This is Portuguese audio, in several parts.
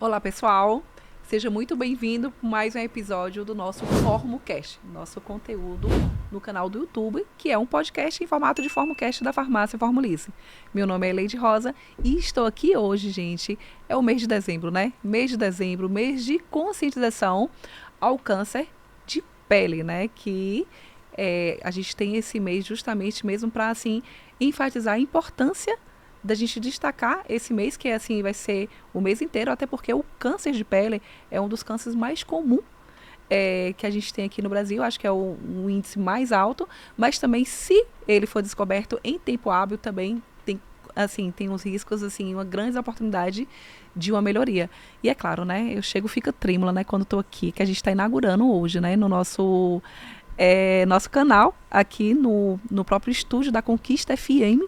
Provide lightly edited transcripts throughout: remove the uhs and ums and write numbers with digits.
Olá, pessoal! Seja muito bem-vindo para mais um episódio do nosso FormoCast, nosso conteúdo no canal do YouTube, que é um podcast em formato de FormoCast da Farmácia Formulize. Meu nome é Leide Rosa e estou aqui hoje, gente. É o mês de dezembro, né? Mês de dezembro, mês de conscientização ao câncer de pele, né? A gente tem esse mês justamente mesmo para, assim, enfatizar a importância da gente destacar esse mês, que assim vai ser o mês inteiro, até porque o câncer de pele é um dos cânceres mais comuns que a gente tem aqui no Brasil, acho que é o índice mais alto, mas também se ele for descoberto em tempo hábil, também tem uns riscos, assim, uma grande oportunidade de uma melhoria. E é claro, né, eu chego, fica trêmula, né, quando estou aqui, que a gente está inaugurando hoje, né, no nosso canal, aqui no próprio estúdio da Conquista FM,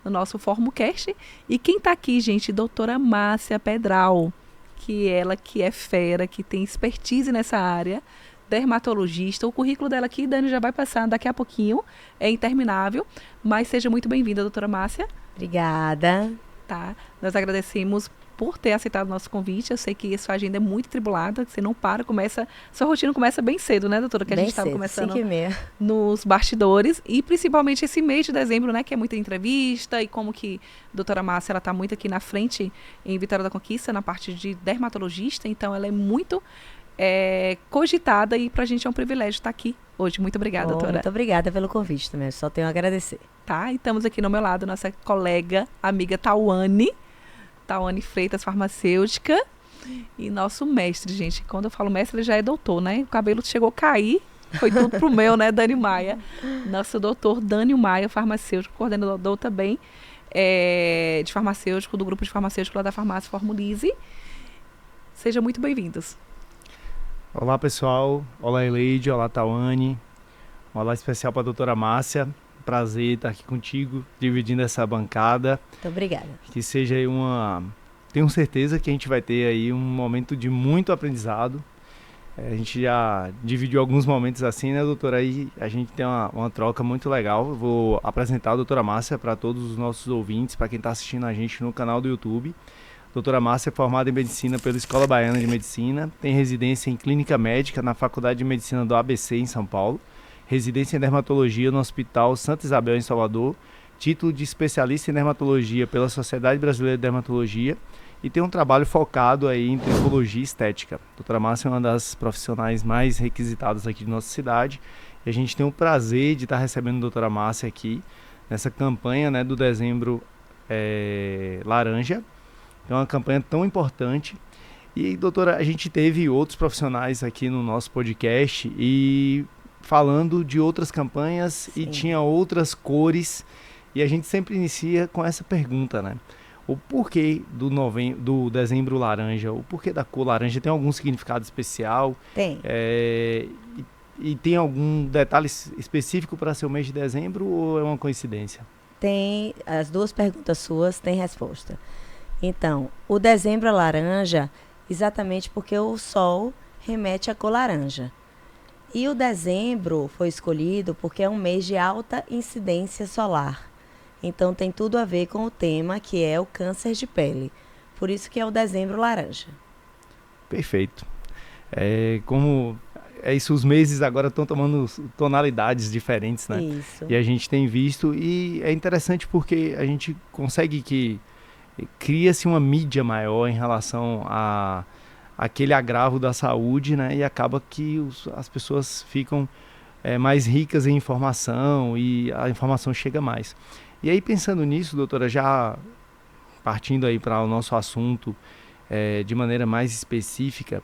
no nosso FormoCast. E quem está aqui, gente, doutora Márcia Pedral, que ela que é fera, que tem expertise nessa área, dermatologista. O currículo dela aqui, Dani, já vai passar daqui a pouquinho, é interminável, mas seja muito bem-vinda, doutora Márcia. Obrigada. Tá? Nós agradecemos por ter aceitado o nosso convite. Eu sei que sua agenda é muito tribulada, que você não para, sua rotina começa bem cedo, né, doutora? Que a gente Bem estava cedo, começando 5h30. nos bastidores, e principalmente esse mês de dezembro, né, que é muita entrevista, e como que a doutora Márcia, ela está muito aqui na frente em Vitória da Conquista, na parte de dermatologista, então ela é muito cogitada, e para a gente é um privilégio estar aqui hoje. Muito obrigada, doutora. Muito obrigada pelo convite também, só tenho a agradecer. Tá, e estamos aqui no meu lado, nossa colega, amiga Tawane Freitas, farmacêutica, e nosso mestre, gente. Quando eu falo mestre, ele já é doutor, né? O cabelo chegou a cair, foi tudo pro meu, né, Dani Maia. Nosso doutor Dânio Maia, farmacêutico, coordenador também de farmacêutico, do grupo de farmacêutico lá da Farmácia Formulize. Sejam muito bem-vindos. Olá, pessoal. Olá, Eleide. Olá, Tawane. Olá especial para a doutora Márcia. Prazer estar aqui contigo, dividindo essa bancada. Muito obrigada. Que seja aí Tenho certeza que a gente vai ter aí um momento de muito aprendizado. A gente já dividiu alguns momentos assim, né, doutora? Aí a gente tem uma troca muito legal. Eu vou apresentar a doutora Márcia para todos os nossos ouvintes, para quem está assistindo a gente no canal do YouTube. Doutora Márcia é formada em Medicina pela Escola Baiana de Medicina, tem residência em Clínica Médica na Faculdade de Medicina do ABC em São Paulo, residência em Dermatologia no Hospital Santa Isabel em Salvador, título de especialista em Dermatologia pela Sociedade Brasileira de Dermatologia e tem um trabalho focado aí em tricologia estética. Doutora Márcia é uma das profissionais mais requisitadas aqui de nossa cidade e a gente tem o prazer de estar recebendo a doutora Márcia aqui nessa campanha, né, do Dezembro Laranja. É uma campanha tão importante. E, doutora, a gente teve outros profissionais aqui no nosso podcast e falando de outras campanhas. Sim. E tinha outras cores. E a gente sempre inicia com essa pergunta, né? O porquê do Dezembro Laranja? O porquê da cor laranja? Tem algum significado especial? Tem. E tem algum detalhe específico para ser o mês de dezembro ou é uma coincidência? Tem. As duas perguntas suas têm resposta. Então, o dezembro laranja, exatamente porque o sol remete à cor laranja. E o dezembro foi escolhido porque é um mês de alta incidência solar. Então, tem tudo a ver com o tema, que é o câncer de pele. Por isso que é o dezembro laranja. Perfeito. Os meses agora estão tomando tonalidades diferentes, né? Isso. E a gente tem visto, e é interessante porque a gente consegue que cria-se uma mídia maior em relação a aquele agravo da saúde, né? E acaba que as pessoas ficam mais ricas em informação e a informação chega mais. E aí, pensando nisso, doutora, já partindo aí para o nosso assunto de maneira mais específica,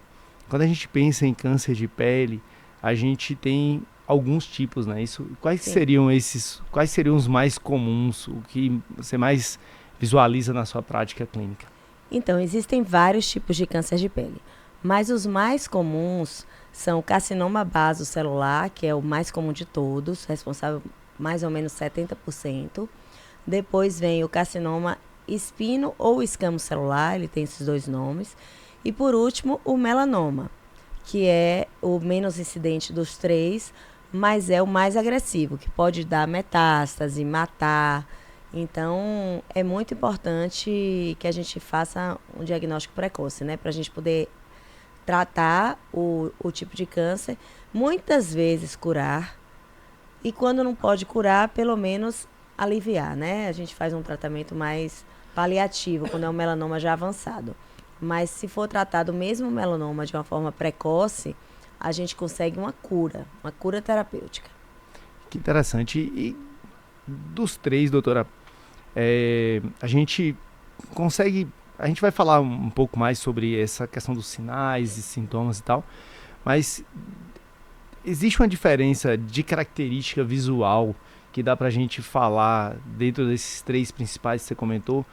quando a gente pensa em câncer de pele, a gente tem alguns tipos, né? Quais seriam os mais comuns, o que você mais visualiza na sua prática clínica? Então, existem vários tipos de câncer de pele, mas os mais comuns são o carcinoma basocelular, que é o mais comum de todos, responsável mais ou menos 70%. Depois vem o carcinoma espino ou escamocelular, ele tem esses dois nomes. E por último, o melanoma, que é o menos incidente dos três, mas é o mais agressivo, que pode dar metástase, matar. Então, é muito importante que a gente faça um diagnóstico precoce, né? Para a gente poder tratar o tipo de câncer, muitas vezes curar, e quando não pode curar, pelo menos aliviar, né? A gente faz um tratamento mais paliativo, quando é um melanoma já avançado. Mas se for tratado mesmo o melanoma de uma forma precoce, a gente consegue uma cura terapêutica. Que interessante. E dos três, doutora, a gente vai falar um pouco mais sobre essa questão dos sinais e sintomas e tal, mas existe uma diferença de característica visual que dá pra gente falar dentro desses três principais que você comentou?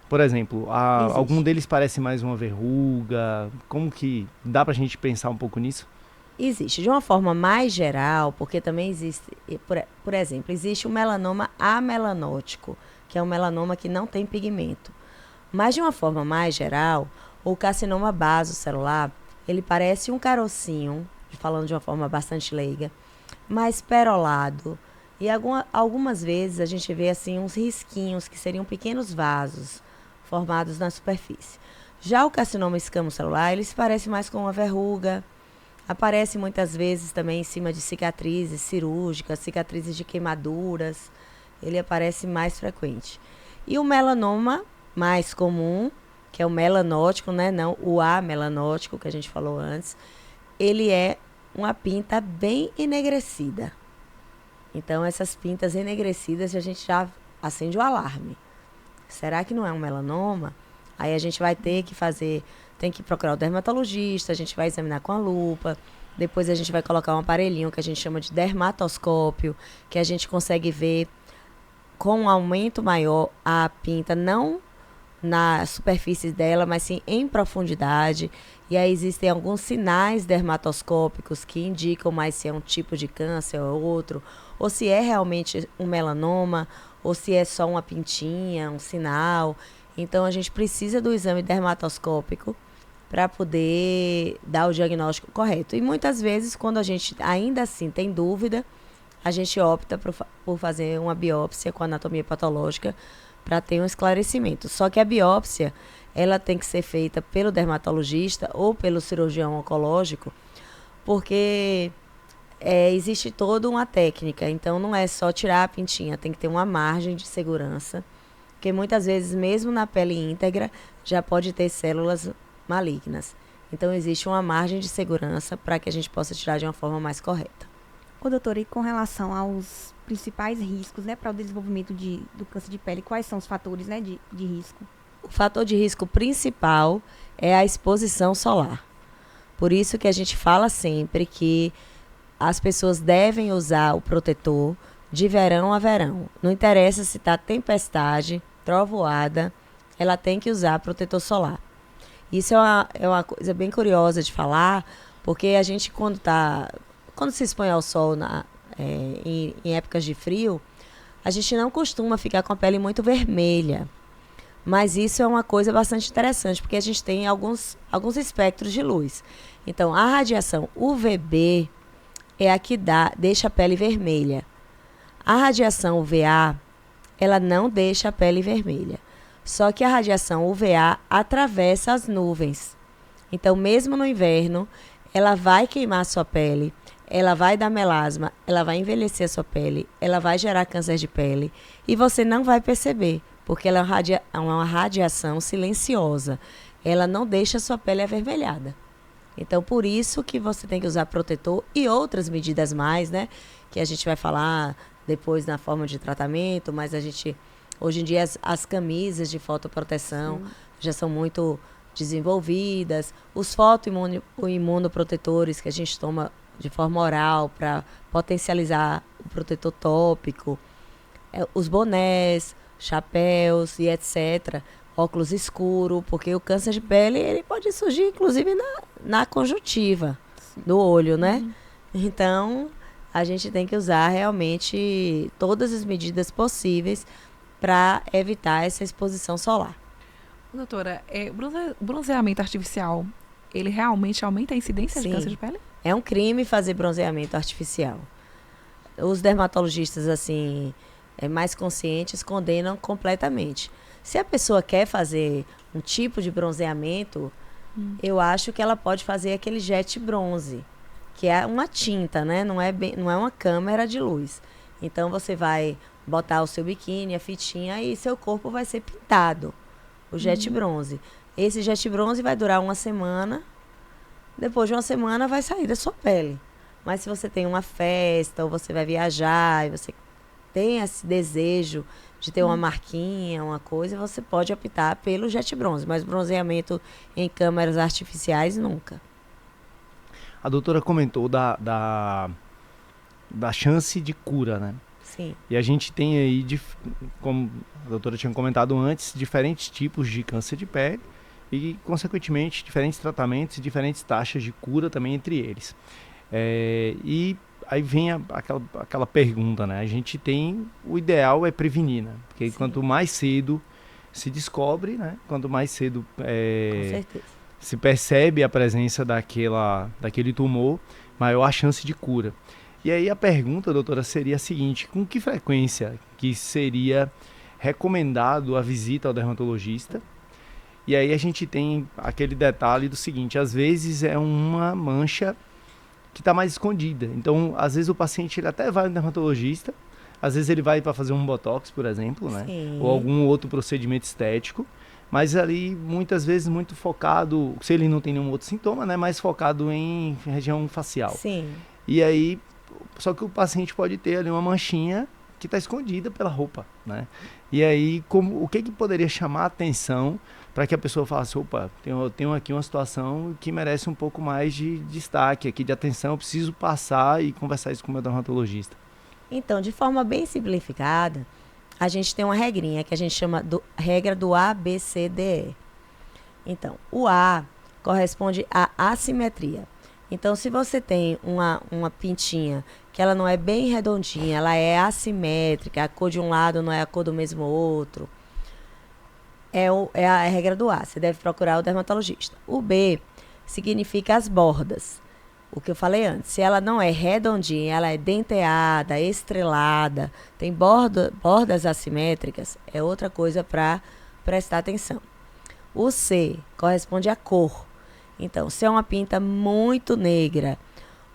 Por exemplo, algum deles parece mais uma verruga? Como que dá pra gente pensar um pouco nisso? Existe, de uma forma mais geral, porque também existe, por exemplo, existe o melanoma amelanótico, que é um melanoma que não tem pigmento. Mas de uma forma mais geral, o carcinoma basocelular, ele parece um carocinho, falando de uma forma bastante leiga, mais perolado. E algumas vezes a gente vê assim uns risquinhos, que seriam pequenos vasos formados na superfície. Já o carcinoma escamocelular, ele se parece mais com uma verruga. Aparece muitas vezes também em cima de cicatrizes cirúrgicas, cicatrizes de queimaduras. Ele aparece mais frequente. E o melanoma mais comum, que é o melanótico, né? Não o amelanótico, que a gente falou antes, ele é uma pinta bem enegrecida. Então, essas pintas enegrecidas, a gente já acende o alarme. Será que não é um melanoma? Aí a gente vai ter que tem que procurar o dermatologista, a gente vai examinar com a lupa, depois a gente vai colocar um aparelhinho que a gente chama de dermatoscópio, que a gente consegue ver com um aumento maior a pinta, não na superfície dela, mas sim em profundidade. E aí existem alguns sinais dermatoscópicos que indicam mais se é um tipo de câncer ou outro, ou se é realmente um melanoma, ou se é só uma pintinha, um sinal. Então a gente precisa do exame dermatoscópico para poder dar o diagnóstico correto. E muitas vezes, quando a gente ainda assim tem dúvida, a gente opta por fazer uma biópsia com anatomia patológica para ter um esclarecimento. Só que a biópsia, ela tem que ser feita pelo dermatologista ou pelo cirurgião oncológico, porque existe toda uma técnica. Então, não é só tirar a pintinha, tem que ter uma margem de segurança, porque muitas vezes, mesmo na pele íntegra, já pode ter células malignas. Então, existe uma margem de segurança para que a gente possa tirar de uma forma mais correta. Ô, doutora, e com relação aos principais riscos, né, para o desenvolvimento do câncer de pele, quais são os fatores, né, de risco? O fator de risco principal é a exposição solar. Por isso que a gente fala sempre que as pessoas devem usar o protetor de verão a verão. Não interessa se está tempestade, trovoada, ela tem que usar protetor solar. Isso é uma coisa bem curiosa de falar, porque a gente quando se expõe ao sol em épocas de frio, a gente não costuma ficar com a pele muito vermelha. Mas isso é uma coisa bastante interessante, porque a gente tem alguns espectros de luz. Então, a radiação UVB é a que deixa a pele vermelha. A radiação UVA, ela não deixa a pele vermelha. Só que a radiação UVA atravessa as nuvens. Então, mesmo no inverno, ela vai queimar a sua pele, ela vai dar melasma, ela vai envelhecer a sua pele, ela vai gerar câncer de pele e você não vai perceber, porque ela é uma radiação silenciosa. Ela não deixa a sua pele avermelhada. Então, por isso que você tem que usar protetor e outras medidas mais, né? Que a gente vai falar depois na forma de tratamento, mas hoje em dia as camisas de fotoproteção já são muito desenvolvidas. Os fotoimunoprotetores que a gente toma de forma oral para potencializar o protetor tópico, os bonés, chapéus e etc. Óculos escuros, porque o câncer de pele ele pode surgir inclusive na conjuntiva do olho, né? Então, a gente tem que usar realmente todas as medidas possíveis para evitar essa exposição solar. Doutora, bronzeamento artificial, ele realmente aumenta a incidência de câncer de pele? É um crime fazer bronzeamento artificial. Os dermatologistas, assim, mais conscientes condenam completamente. Se a pessoa quer fazer um tipo de bronzeamento, eu acho que ela pode fazer aquele jet bronze, que é uma tinta, né? Não é uma câmera de luz. Então você vai botar o seu biquíni, a fitinha, e seu corpo vai ser pintado, o jet bronze. Esse jet bronze vai durar uma semana, depois de uma semana vai sair da sua pele. Mas se você tem uma festa, ou você vai viajar, e você tem esse desejo de ter uma marquinha, uma coisa, você pode optar pelo jet bronze. Mas bronzeamento em câmeras artificiais, nunca. A doutora comentou da chance de cura, né? Sim. E a gente tem aí, como a doutora tinha comentado antes, diferentes tipos de câncer de pele e, consequentemente, diferentes tratamentos e diferentes taxas de cura também entre eles. E aí vem aquela pergunta, né? A gente tem, o ideal é prevenir, né? Porque quanto mais cedo se descobre, né? Quanto mais cedo Com certeza. se percebe a presença daquele tumor, maior a chance de cura. E aí a pergunta, doutora, seria a seguinte: com que frequência que seria recomendado a visita ao dermatologista? E aí a gente tem aquele detalhe do seguinte: às vezes é uma mancha que está mais escondida. Então, às vezes o paciente ele até vai no dermatologista, às vezes ele vai para fazer um botox, por exemplo, né? Ou algum outro procedimento estético, mas ali muitas vezes muito focado, se ele não tem nenhum outro sintoma, né? Mais focado em região facial. Sim. E aí, só que o paciente pode ter ali uma manchinha que está escondida pela roupa, né? E aí, o que poderia chamar a atenção para que a pessoa falasse: opa, tenho aqui uma situação que merece um pouco mais de destaque aqui, de atenção, eu preciso passar e conversar isso com o meu dermatologista? Então, de forma bem simplificada, a gente tem uma regrinha que a gente chama regra do ABCDE. Então, o A corresponde à assimetria. Então, se você tem uma pintinha que ela não é bem redondinha, ela é assimétrica, a cor de um lado não é a cor do mesmo outro, é a regra do A. Você deve procurar o dermatologista. O B significa as bordas. O que eu falei antes. Se ela não é redondinha, ela é denteada, estrelada, tem bordas assimétricas, é outra coisa para prestar atenção. O C corresponde à cor. Então, se é uma pinta muito negra,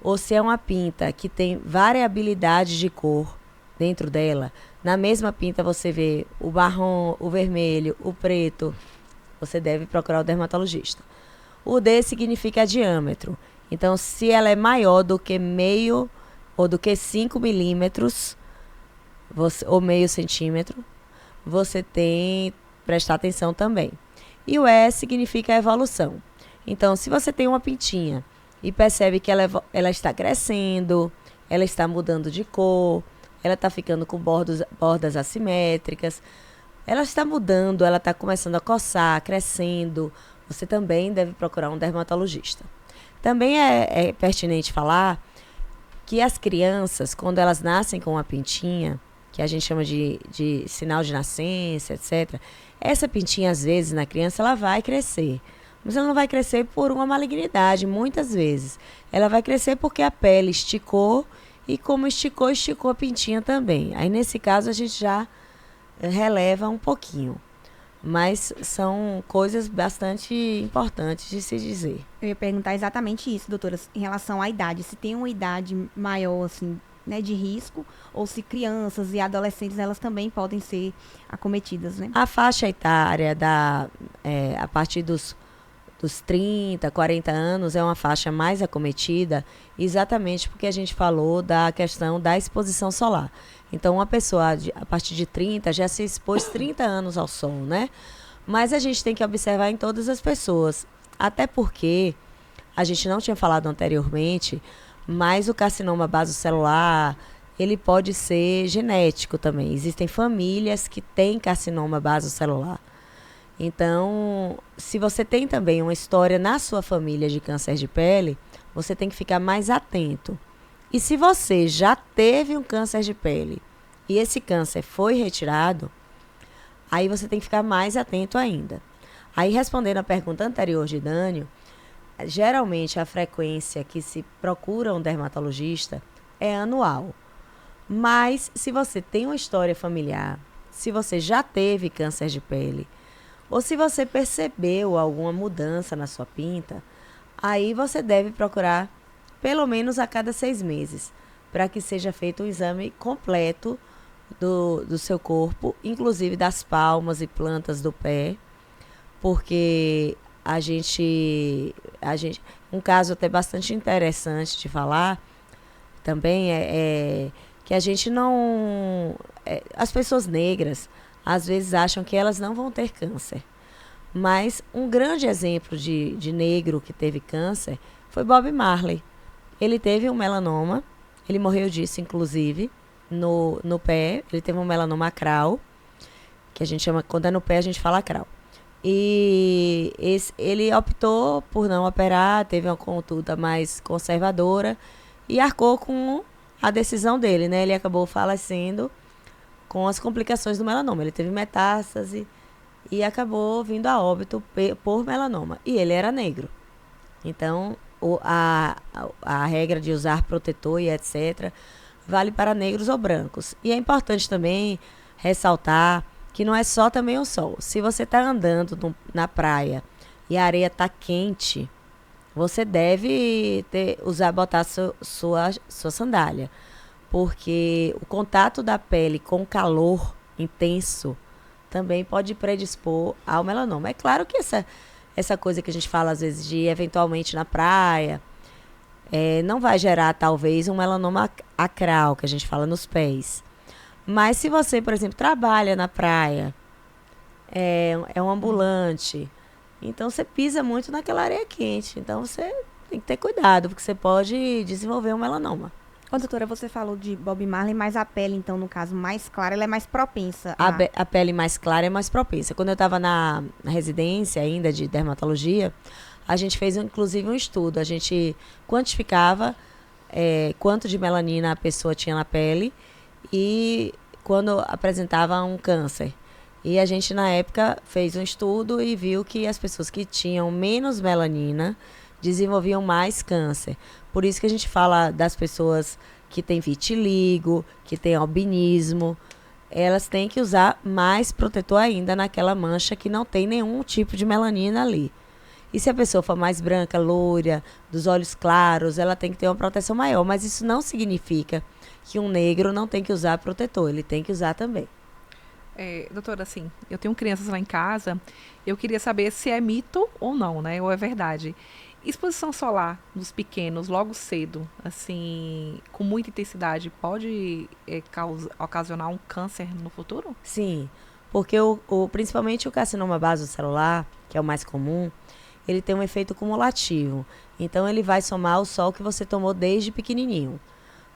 ou se é uma pinta que tem variabilidade de cor dentro dela, na mesma pinta você vê o marrom, o vermelho, o preto, você deve procurar o dermatologista. O D significa diâmetro. Então, se ela é maior do que meio ou do que 5 milímetros, ou meio centímetro, você tem que prestar atenção também. E o E significa evolução. Então, se você tem uma pintinha e percebe que ela está crescendo, ela está mudando de cor, ela está ficando com bordas assimétricas, ela está mudando, ela está começando a coçar, crescendo, você também deve procurar um dermatologista. Também é pertinente falar que as crianças, quando elas nascem com uma pintinha, que a gente chama de sinal de nascença, etc., essa pintinha, às vezes, na criança, ela vai crescer. Mas ela não vai crescer por uma malignidade, muitas vezes. Ela vai crescer porque a pele esticou e como esticou a pintinha também. Aí, nesse caso, a gente já releva um pouquinho. Mas são coisas bastante importantes de se dizer. Eu ia perguntar exatamente isso, doutora, em relação à idade. Se tem uma idade maior, assim, né, de risco, ou se crianças e adolescentes, elas também podem ser acometidas, né? A faixa etária a partir dos 30, 40 anos é uma faixa mais acometida, exatamente porque a gente falou da questão da exposição solar. Então, uma pessoa a partir de 30 já se expôs 30 anos ao sol, né? Mas a gente tem que observar em todas as pessoas, até porque a gente não tinha falado anteriormente, mas o carcinoma basocelular, ele pode ser genético também. Existem famílias que têm carcinoma basocelular. Então, se você tem também uma história na sua família de câncer de pele, você tem que ficar mais atento. E se você já teve um câncer de pele e esse câncer foi retirado, aí você tem que ficar mais atento ainda. Aí, respondendo a pergunta anterior de Dânio, geralmente a frequência que se procura um dermatologista é anual. Mas se você tem uma história familiar, se você já teve câncer de pele, ou se você percebeu alguma mudança na sua pinta, aí você deve procurar pelo menos a cada 6 meses, para que seja feito um exame completo do seu corpo, inclusive das palmas e plantas do pé, porque um caso até bastante interessante de falar também é que a gente não... as pessoas negras, às vezes, acham que elas não vão ter câncer. Mas um grande exemplo de negro que teve câncer foi Bob Marley. Ele teve um melanoma, ele morreu disso, inclusive, no pé. Ele teve um melanoma acral, que a gente chama, quando é no pé, a gente fala acral. E ele optou por não operar, teve uma conduta mais conservadora e arcou com a decisão dele, né? Ele acabou falecendo com as complicações do melanoma. Ele teve metástase e acabou vindo a óbito por melanoma. E ele era negro. Então, a regra de usar protetor e etc. vale para negros ou brancos. E é importante também ressaltar que não é só também o sol. Se você está andando na praia e a areia está quente, você deve botar sua sandália. Porque o contato da pele com calor intenso também pode predispor ao melanoma. É claro que essa coisa que a gente fala às vezes de eventualmente na praia, não vai gerar talvez um melanoma acral, que a gente fala nos pés. Mas se você, por exemplo, trabalha na praia, é um ambulante, então você pisa muito naquela areia quente. Então você tem que ter cuidado, porque você pode desenvolver um melanoma. Ô, doutora, você falou de Bob Marley, mas a pele, então, no caso, mais clara, ela é mais propensa a pele mais clara é mais propensa. Quando eu estava na residência ainda de dermatologia, a gente fez, inclusive, um estudo. A gente quantificava quanto de melanina a pessoa tinha na pele e quando apresentava um câncer. E a gente, na época, fez um estudo e viu que as pessoas que tinham menos melanina desenvolviam mais câncer. Por isso que a gente fala das pessoas que têm vitiligo, que têm albinismo, elas têm que usar mais protetor ainda naquela mancha que não tem nenhum tipo de melanina ali. E se a pessoa for mais branca, loira, dos olhos claros, ela tem que ter uma proteção maior. Mas isso não significa que um negro não tem que usar protetor, ele tem que usar também. Doutora, assim, eu tenho crianças lá em casa, eu queria saber se é mito ou não, né? Ou é verdade. Exposição solar nos pequenos, logo cedo, assim, com muita intensidade, pode ocasionar um câncer no futuro? Sim, porque principalmente o carcinoma basocelular, que é o mais comum, ele tem um efeito cumulativo. Então, ele vai somar ao sol que você tomou desde pequenininho.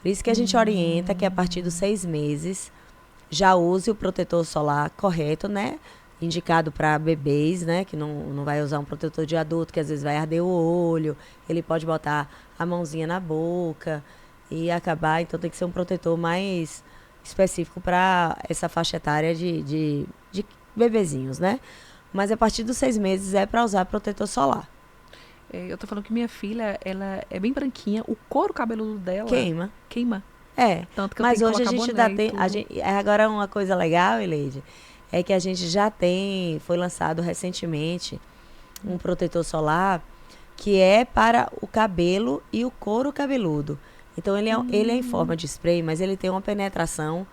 Por isso que a gente orienta que a partir dos 6 meses já use o protetor solar correto, né? Indicado para bebês, né? Que não vai usar um protetor de adulto, que às vezes vai arder o olho. Ele pode botar a mãozinha na boca e acabar. Então, tem que ser um protetor mais específico para essa faixa etária de bebezinhos, né? Mas a partir dos 6 meses é para usar protetor solar. Eu tô falando que minha filha, ela é bem branquinha, o couro cabeludo dela... Queima. Tanto que mas eu hoje a gente ainda tem... agora, uma coisa legal, Eleide, é que a gente já foi lançado recentemente um protetor solar que é para o cabelo e o couro cabeludo. Então, ele é em forma de spray, mas ele tem uma penetração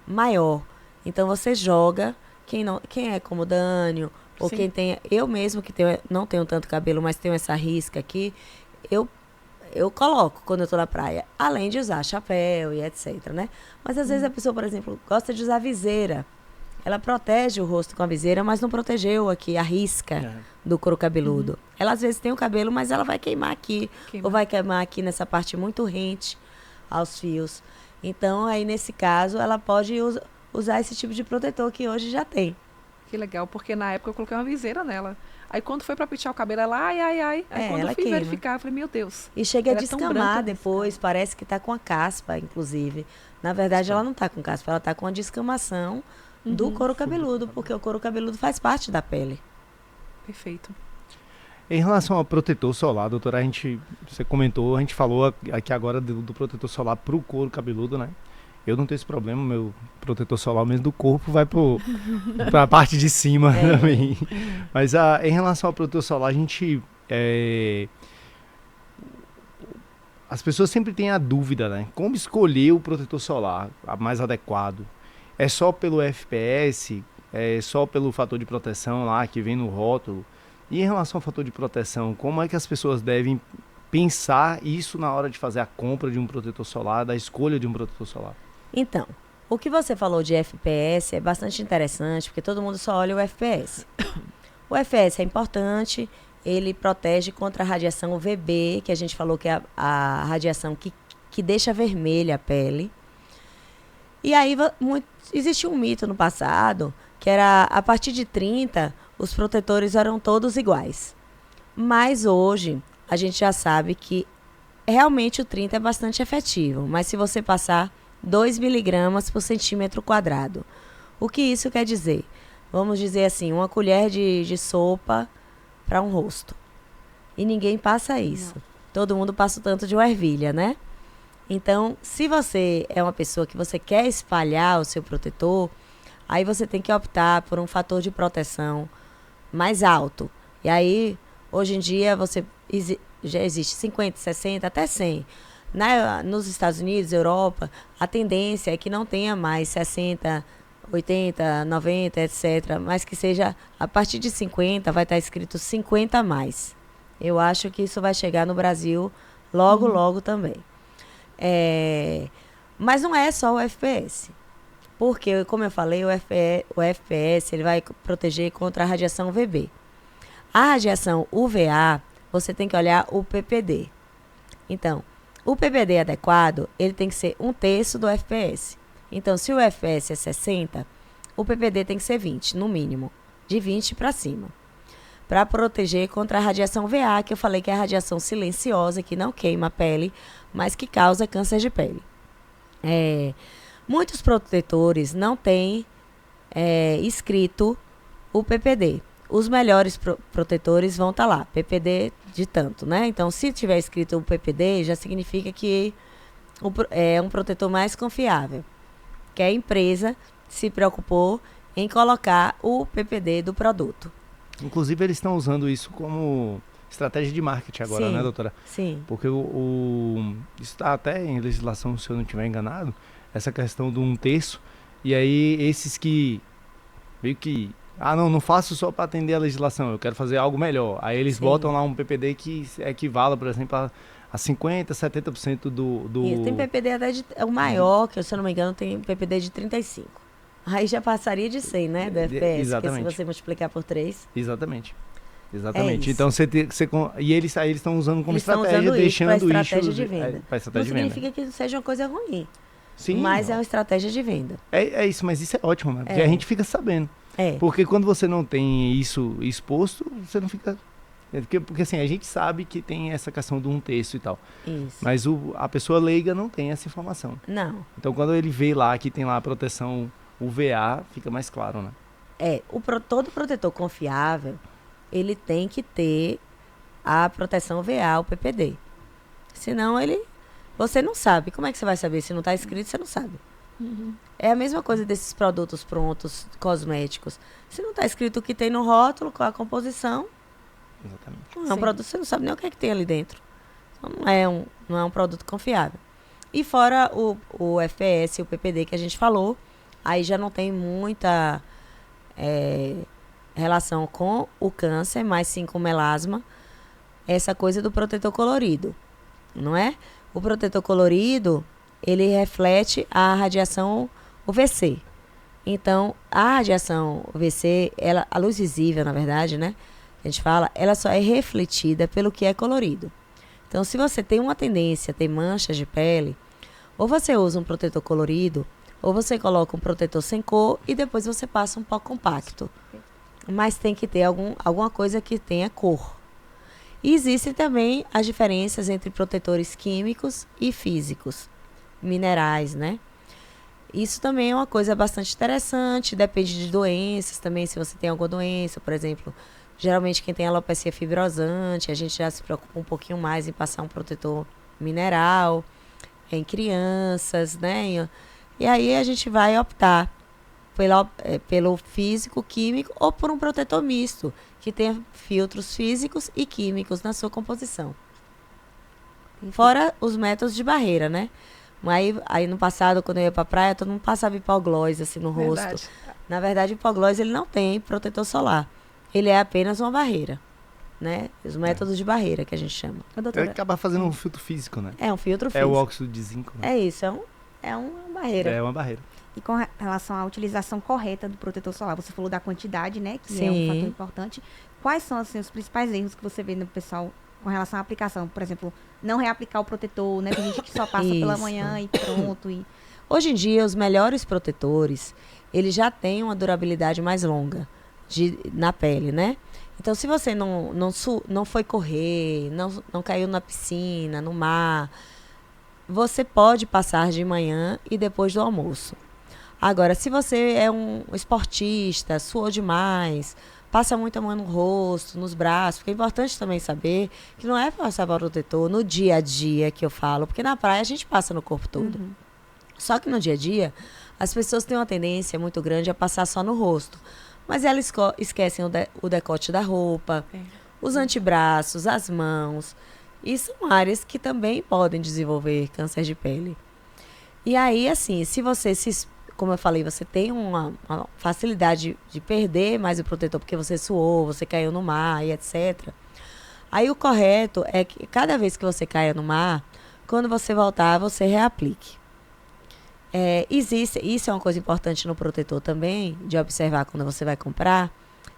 maior. Então, você joga, quem é como Dânio, ou quem tem... Eu mesmo, que não tenho tanto cabelo, mas tenho essa risca aqui, eu coloco quando eu tô na praia, além de usar chapéu e etc, né? Mas às vezes a pessoa, por exemplo, gosta de usar viseira. Ela protege o rosto com a viseira, mas não protegeu aqui a risca do couro cabeludo. Ela às vezes tem o cabelo, mas ela vai queimar aqui, ou vai queimar aqui nessa parte muito rente aos fios. Então, aí nesse caso, ela pode usar esse tipo de protetor que hoje já tem. Que legal, porque na época eu coloquei uma viseira nela. Aí quando foi pra pentear o cabelo, ela ai. Aí quando eu fui verificar, eu falei, meu Deus. E chega a descamar depois, parece que tá com a caspa, inclusive. Na verdade, ela não tá com caspa, ela tá com a descamação do couro cabeludo, porque o couro cabeludo faz parte da pele. Perfeito. Em relação ao protetor solar, doutora, você comentou, a gente falou aqui agora do protetor solar pro couro cabeludo, né? Eu não tenho esse problema, meu protetor solar mesmo do corpo vai para a parte de cima também. Mas em relação ao protetor solar, a gente... as pessoas sempre têm a dúvida, né? Como escolher o protetor solar mais adequado? É só pelo FPS? É só pelo fator de proteção lá que vem no rótulo? E em relação ao fator de proteção, como é que as pessoas devem pensar isso na hora de fazer a compra de um protetor solar, da escolha de um protetor solar? Então, o que você falou de FPS é bastante interessante, porque todo mundo só olha o FPS. O FPS é importante, ele protege contra a radiação UVB, que a gente falou que é a radiação que deixa vermelha a pele. E aí existe um mito no passado, que era a partir de 30, os protetores eram todos iguais. Mas hoje, a gente já sabe que realmente o 30 é bastante efetivo, mas se você passar 2 miligramas por centímetro quadrado. O que isso quer dizer? Vamos dizer assim, uma colher de sopa para um rosto. E ninguém passa isso. Não. Todo mundo passa o tanto de uma ervilha, né? Então, se você é uma pessoa que você quer espalhar o seu protetor, aí você tem que optar por um fator de proteção mais alto. E aí, hoje em dia, já existe 50, 60, até 100. Nos Estados Unidos, Europa, a tendência é que não tenha mais 60, 80, 90, etc. Mas que seja, a partir de 50, vai estar escrito 50 a mais. Eu acho que isso vai chegar no Brasil logo também. Mas não é só o FPS. Porque, como eu falei, o FPS ele vai proteger contra a radiação UVB. A radiação UVA, você tem que olhar o PPD. Então, o PPD adequado, ele tem que ser 1/3 do FPS. Então, se o FPS é 60, o PPD tem que ser 20, no mínimo. De 20 para cima. Para proteger contra a radiação VA, que eu falei que é a radiação silenciosa, que não queima a pele, mas que causa câncer de pele. Muitos protetores não têm escrito o PPD. Os melhores protetores vão estar lá, PPD de tanto, né? Então, se tiver escrito o PPD, já significa que é um protetor mais confiável. Que a empresa se preocupou em colocar o PPD do produto. Inclusive, eles estão usando isso como estratégia de marketing agora, sim, né, doutora? Sim. Porque isso está até em legislação, se eu não estiver enganado, essa questão do 1/3. E aí, esses que meio que... não faço só para atender a legislação, eu quero fazer algo melhor. Aí eles botam lá um PPD que equivala, por exemplo, a 50%, 70% do... Isso, tem PPD até o maior, que se eu não me engano, tem PPD de 35. Aí já passaria de 100, né, do FPS, exatamente. Porque se você multiplicar por 3... Exatamente. É Então, e eles estão usando como estratégia, usando deixando isso para estratégia de venda. Não significa que seja uma coisa ruim, sim, mas é uma estratégia de venda. É isso, mas isso é ótimo, né? Porque a gente fica sabendo. Porque quando você não tem isso exposto, você não fica... Porque assim, a gente sabe que tem essa questão do 1/3 e tal. Isso. Mas a pessoa leiga não tem essa informação. Não. Então, quando ele vê lá que tem lá a proteção UVA, fica mais claro, né? Todo protetor confiável, ele tem que ter a proteção UVA, o PPD. Senão, você não sabe. Como é que você vai saber? Se não está escrito, você não sabe. Uhum. É a mesma coisa desses produtos prontos, cosméticos. Se não está escrito o que tem no rótulo, qual a composição... Exatamente. Não é um produto, você não sabe nem o que é que tem ali dentro. Então, não é um produto confiável. E fora o FPS e o PPD que a gente falou, aí já não tem muita relação com o câncer, mas sim com o melasma. Essa coisa do protetor colorido, não é? O protetor colorido, ele reflete a radiação UVC. Então, a radiação UVC, a luz visível, na verdade, né? A gente fala, ela só é refletida pelo que é colorido. Então, se você tem uma tendência a ter manchas de pele, ou você usa um protetor colorido, ou você coloca um protetor sem cor e depois você passa um pó compacto. Mas tem que ter alguma coisa que tenha cor. E existem também as diferenças entre protetores químicos e físicos, minerais, né? Isso também é uma coisa bastante interessante, depende de doenças também, se você tem alguma doença, por exemplo... Geralmente quem tem alopecia fibrosante, a gente já se preocupa um pouquinho mais em passar um protetor mineral, em crianças, né? E aí a gente vai optar pelo físico, químico ou por um protetor misto, que tenha filtros físicos e químicos na sua composição. Fora os métodos de barreira, né? Aí no passado, quando eu ia pra praia, todo mundo passava hipoglós assim no Verdade. rosto. Na verdade, o hipoglós ele não tem protetor solar. Ele é apenas uma barreira, né? Os métodos de barreira que a gente chama. Ô, doutora, Acaba fazendo um filtro físico, né? É um filtro É físico. o óxido de zinco. Né? É isso, é uma barreira. É uma barreira. e com relação à utilização correta do protetor solar, você falou da quantidade, né? Que é um Sim. fator importante. Quais são, assim, os principais erros que você vê no pessoal com relação à aplicação? Por exemplo, não reaplicar o protetor, né? Tem gente que só passa pela Isso. manhã e pronto. Hoje em dia, os melhores protetores, eles já têm uma durabilidade mais longa na pele, né? Então, se você não foi correr, não caiu na piscina, no mar, você pode passar de manhã e depois do almoço. Agora, se você é um esportista, suou demais, passa muita mão no rosto, nos braços, porque é importante também saber que não é passar protetor no dia a dia que eu falo, porque na praia a gente passa no corpo todo. Só que no dia a dia, as pessoas têm uma tendência muito grande a passar só no rosto. Mas elas esquecem o decote da roupa, os antebraços, as mãos. E são áreas que também podem desenvolver câncer de pele. E aí, assim, se você como eu falei, você tem uma facilidade de perder mais o protetor porque você suou, você caiu no mar e etc. Aí o correto é que cada vez que você caia no mar, quando você voltar, você reaplique. Isso é uma coisa importante no protetor também, de observar quando você vai comprar,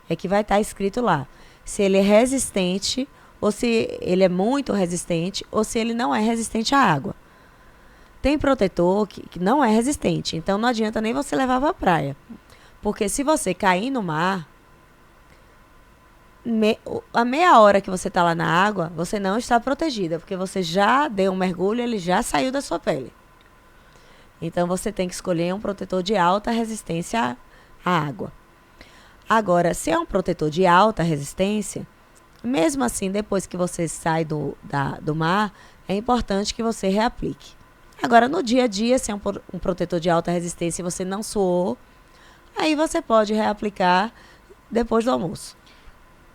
é que vai estar escrito lá se ele é resistente, ou se ele é muito resistente, ou se ele não é resistente à água. Tem protetor que não é resistente, então não adianta nem você levar para a praia. Porque se você cair no mar, a meia hora que você está lá na água, você não está protegida, porque você já deu um mergulho, ele já saiu da sua pele. Então, você tem que escolher um protetor de alta resistência à água. Agora, se é um protetor de alta resistência, mesmo assim, depois que você sai do mar, é importante que você reaplique. Agora, no dia a dia, se é um protetor de alta resistência e você não suou, aí você pode reaplicar depois do almoço.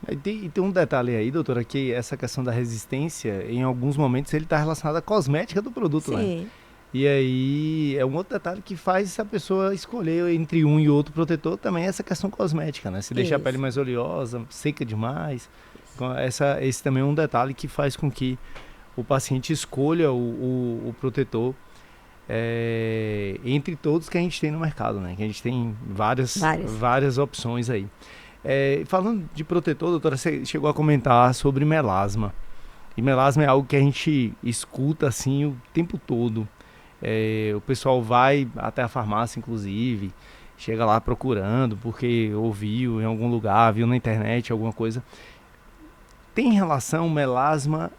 E tem um detalhe aí, doutora, que essa questão da resistência, em alguns momentos, ele está relacionado à cosmética do produto, né? Sim. E aí, é um outro detalhe que faz a pessoa escolher entre um e outro protetor também essa questão cosmética, né? Se deixa a pele mais oleosa, seca demais. Esse também é um detalhe que faz com que o paciente escolha o protetor entre todos que a gente tem no mercado, né? Que a gente tem várias opções aí. Falando de protetor, doutora, você chegou a comentar sobre melasma. E melasma é algo que a gente escuta assim o tempo todo. O pessoal vai até a farmácia, inclusive, chega lá procurando, porque ouviu em algum lugar, viu na internet alguma coisa. Tem relação melasma,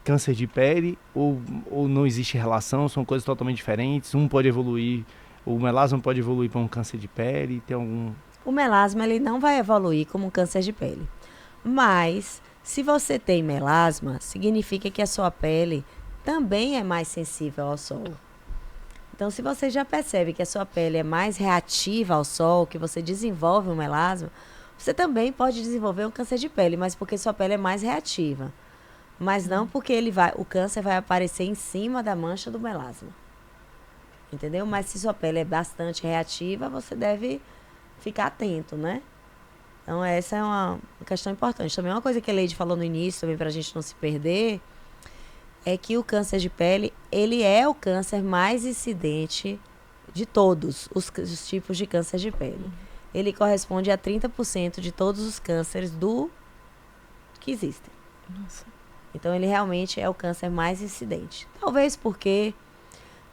câncer de pele, ou não existe relação, são coisas totalmente diferentes? Um pode evoluir, o melasma pode evoluir para um câncer de pele, tem algum... O melasma ele não vai evoluir como um câncer de pele. Mas, se você tem melasma, significa que a sua pele também é mais sensível ao sol. Então, se você já percebe que a sua pele é mais reativa ao sol, que você desenvolve um melasma, você também pode desenvolver um câncer de pele, mas porque sua pele é mais reativa. Mas não porque o câncer vai aparecer em cima da mancha do melasma. Entendeu? Mas se sua pele é bastante reativa, você deve ficar atento, né? Então, essa é uma questão importante. Também uma coisa que a Leide falou no início, também para a gente não se perder, é que o câncer de pele, ele é o câncer mais incidente de todos os tipos de câncer de pele. Ele corresponde a 30% de todos os cânceres que existem. Nossa. Então, ele realmente é o câncer mais incidente. Talvez porque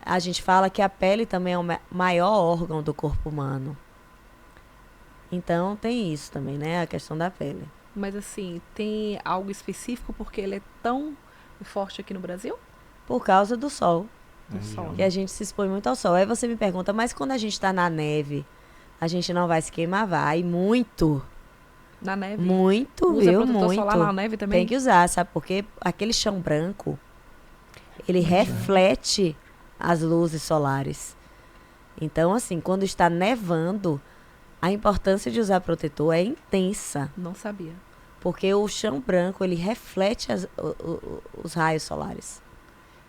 a gente fala que a pele também é o maior órgão do corpo humano. Então, tem isso também, né? A questão da pele. Mas assim, tem algo específico porque ele é tão forte aqui no Brasil? Por causa do sol. Do sol. Que a gente se expõe muito ao sol. Aí você me pergunta, mas quando a gente está na neve, a gente não vai se queimar? Vai, muito. Na neve? Muito, Usa viu? protetor Muito. solar na neve também? Tem que usar, sabe? Porque aquele chão branco, ele reflete as luzes solares. Então, assim, quando está nevando, a importância de usar protetor é intensa. Não sabia. Porque o chão branco, ele reflete os raios solares.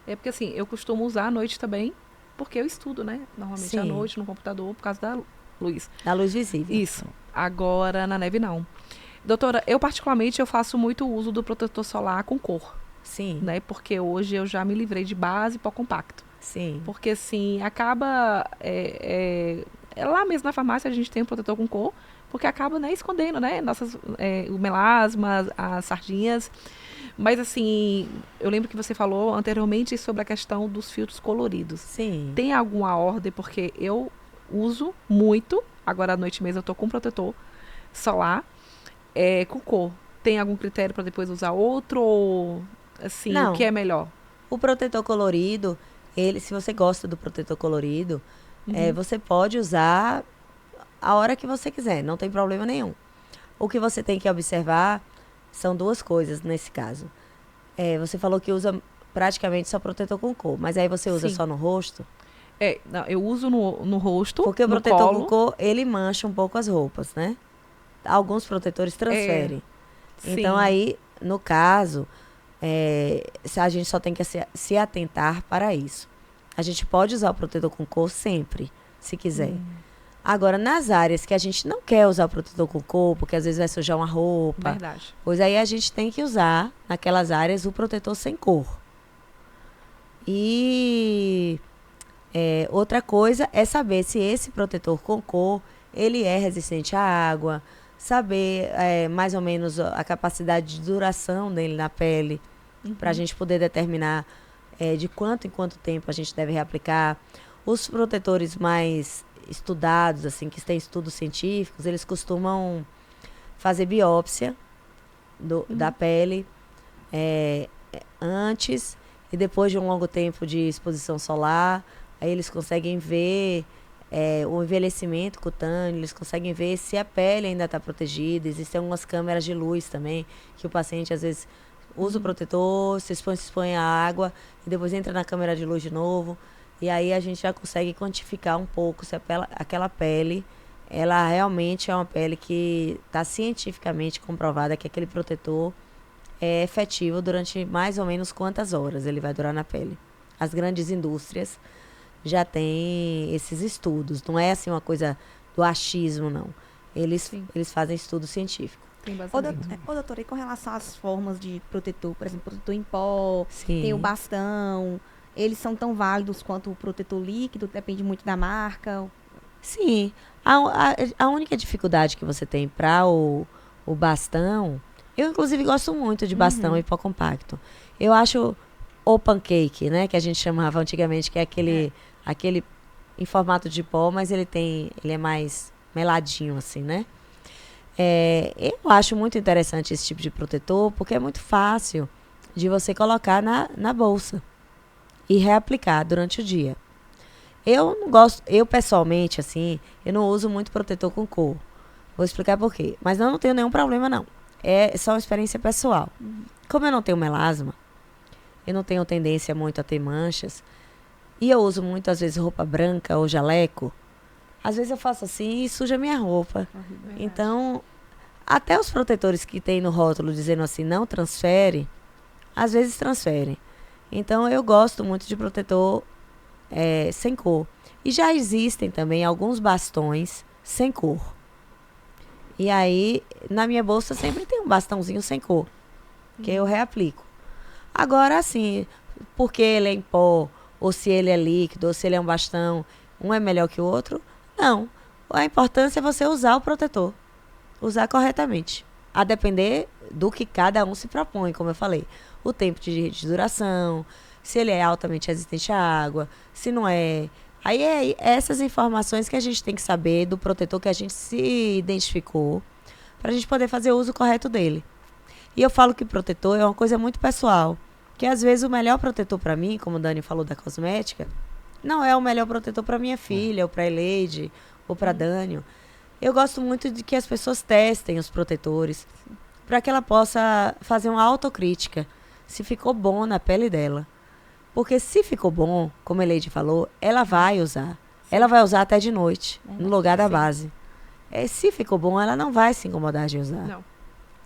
É porque assim, eu costumo usar à noite também, porque eu estudo, né? Normalmente à Sim. noite no computador, por causa da luz. Da luz visível. Isso. Agora, na neve, não. Doutora, eu particularmente, eu faço muito uso do protetor solar com cor, Sim, né? Porque hoje eu já me livrei de base e pó compacto. sim. Porque assim, acaba... lá mesmo na farmácia a gente tem um protetor com cor, porque acaba, né, escondendo, né? O melasma, as sardinhas. Mas assim, eu lembro que você falou anteriormente sobre a questão dos filtros coloridos. Sim. Tem alguma ordem? Porque eu uso muito, agora à noite mesmo eu tô com protetor solar, com cor. Tem algum critério para depois usar outro? Ou, assim, Não. o que é melhor? O protetor colorido, se você gosta do protetor colorido, você pode usar a hora que você quiser, não tem problema nenhum. O que você tem que observar são duas coisas nesse caso. Você falou que usa praticamente só protetor com cor, mas aí você usa Sim. só no rosto? Não, eu uso no rosto, Porque o no protetor colo. com cor, ele mancha um pouco as roupas, né? Alguns transferem. Então Sim. aí, no caso, a gente só tem que se atentar para isso. A gente pode usar o protetor com cor sempre, se quiser. Agora, nas áreas que a gente não quer usar o protetor com cor, porque às vezes vai sujar uma roupa, Verdade. pois aí a gente tem que usar, naquelas áreas, o protetor sem cor. E outra coisa é saber se esse protetor com cor, ele é resistente à água, saber mais ou menos a capacidade de duração dele na pele, para a gente poder determinar de quanto em quanto tempo a gente deve reaplicar. Os protetores mais estudados, assim, que têm estudos científicos, eles costumam fazer biópsia da pele antes e depois de um longo tempo de exposição solar. Aí eles conseguem ver o envelhecimento cutâneo, eles conseguem ver se a pele ainda está protegida. Existem algumas câmeras de luz também, que o paciente às vezes usa o protetor, se expõe à água e depois entra na câmera de luz de novo. E aí a gente já consegue quantificar um pouco se aquela pele, ela realmente é uma pele que está cientificamente comprovada que aquele protetor é efetivo durante mais ou menos quantas horas ele vai durar na pele. As grandes indústrias já têm esses estudos, não é assim uma coisa do achismo, não. Eles fazem estudo científico. Tem Ô, bastante. doutora, e com relação às formas de protetor, por exemplo, protetor em pó, Sim. tem o bastão, eles são tão válidos quanto o protetor líquido, depende muito da marca? Sim. A única dificuldade que você tem para o bastão, eu inclusive gosto muito de bastão e pó compacto. Eu acho o pancake, né, que a gente chamava antigamente, que é aquele em formato de pó, mas ele é mais meladinho assim, né? Eu acho muito interessante esse tipo de protetor, porque é muito fácil de você colocar na bolsa e reaplicar durante o dia. Eu não gosto, eu pessoalmente, assim, eu não uso muito protetor com cor. Vou explicar por quê. Mas eu não tenho nenhum problema, não. É só uma experiência pessoal. Como eu não tenho melasma, eu não tenho tendência muito a ter manchas, e eu uso muito, às vezes, roupa branca ou jaleco, às vezes eu faço assim e suja minha roupa. Então, até os protetores que tem no rótulo dizendo assim, não transfere, às vezes transferem. Então, eu gosto muito de protetor sem cor. E já existem também alguns bastões sem cor. E aí, na minha bolsa sempre tem um bastãozinho sem cor, que eu reaplico. Agora, assim, porque ele é em pó, ou se ele é líquido, ou se ele é um bastão, um é melhor que o outro, não. A importância é você usar o protetor. Usar corretamente. A depender do que cada um se propõe, como eu falei. O tempo de duração, se ele é altamente resistente à água, se não é. Aí é essas informações que a gente tem que saber do protetor que a gente se identificou, para a gente poder fazer o uso correto dele. E eu falo que protetor é uma coisa muito pessoal. Que às vezes o melhor protetor para mim, como o Dani falou da cosmética, não é o melhor protetor para minha filha, ou para a Eleide, ou para Dânio. Eu gosto muito de que as pessoas testem os protetores, para que ela possa fazer uma autocrítica, se ficou bom na pele dela. Porque se ficou bom, como a Eleide falou, ela vai usar. ela vai usar até de noite, no lugar da Sim. base. Se ficou bom, ela não vai se incomodar de usar. Não.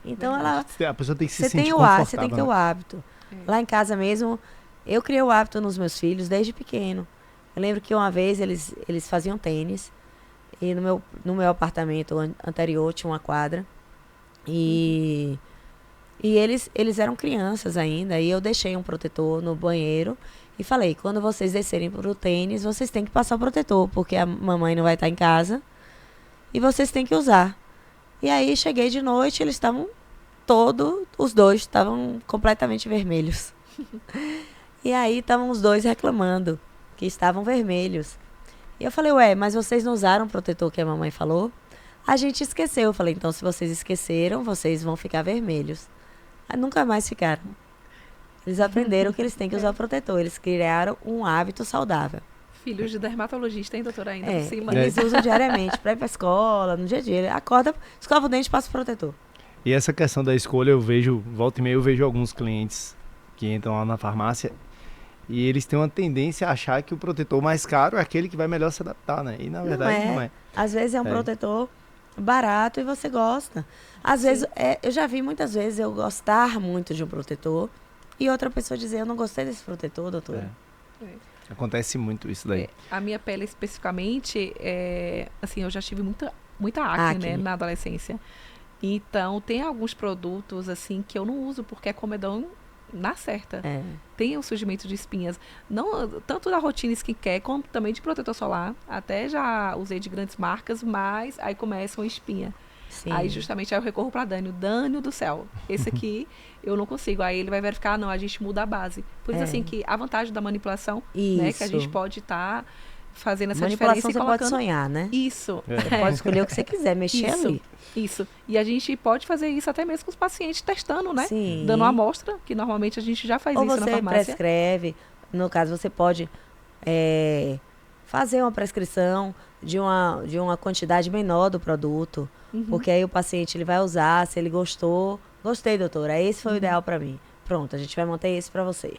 Então, A pessoa tem que se você sentir tem confortável. você tem que ter o né? hábito. Lá em casa mesmo, eu criei o hábito nos meus filhos desde pequeno. Eu lembro que uma vez eles faziam tênis. E no meu apartamento anterior tinha uma quadra. E eles eram crianças ainda. E eu deixei um protetor no banheiro. E falei, quando vocês descerem pro tênis, vocês têm que passar o protetor. Porque a mamãe não vai estar em casa. E vocês têm que usar. E aí cheguei de noite, eles estavam os dois estavam completamente vermelhos. E aí estavam os dois reclamando que estavam vermelhos. E eu falei, ué, mas vocês não usaram o protetor que a mamãe falou? A gente esqueceu. Eu falei, então se vocês esqueceram, vocês vão ficar vermelhos. Aí nunca mais ficaram. Eles aprenderam que eles têm que usar o protetor. Eles criaram um hábito saudável. Filhos de dermatologista, hein, doutora? Ainda por cima. Eles usam diariamente para ir para a escola, no dia a dia. Ele acorda, escova o dente e passa o protetor. E essa questão da escolha, eu vejo, volta e meia, eu vejo alguns clientes que entram lá na farmácia e eles têm uma tendência a achar que o protetor mais caro é aquele que vai melhor se adaptar, né? E na verdade não é. Às vezes é um protetor barato e você gosta. Às vezes, eu já vi muitas vezes eu gostar muito de um protetor e outra pessoa dizer, eu não gostei desse protetor, doutora. Acontece muito isso daí. A minha pele especificamente, assim, eu já tive muita acne, né, na adolescência. Então, tem alguns produtos, assim, que eu não uso porque é comedão na certa. Tem o surgimento de espinhas. Não, tanto da rotina skincare, como também de protetor solar. Até já usei de grandes marcas, mas aí começa uma espinha. Sim. Aí, justamente, aí eu recorro para Dânio. Dânio do céu. Esse aqui, eu não consigo. Aí ele vai verificar, não, a gente muda a base. Por isso, assim, que a vantagem da manipulação, né, que a gente pode estar fazendo essa diferença e você colocando... pode sonhar, né? Isso. Você pode escolher o que você quiser, mexer ali. Isso. E a gente pode fazer isso até mesmo com os pacientes testando, né? Sim. Dando uma amostra, que normalmente a gente já faz Ou isso na você farmácia. prescreve, no caso você pode fazer uma prescrição de uma quantidade menor do produto, porque aí o paciente ele vai usar, se ele gostou, gostei, doutora, esse foi o ideal para mim. Pronto, a gente vai manter esse para você.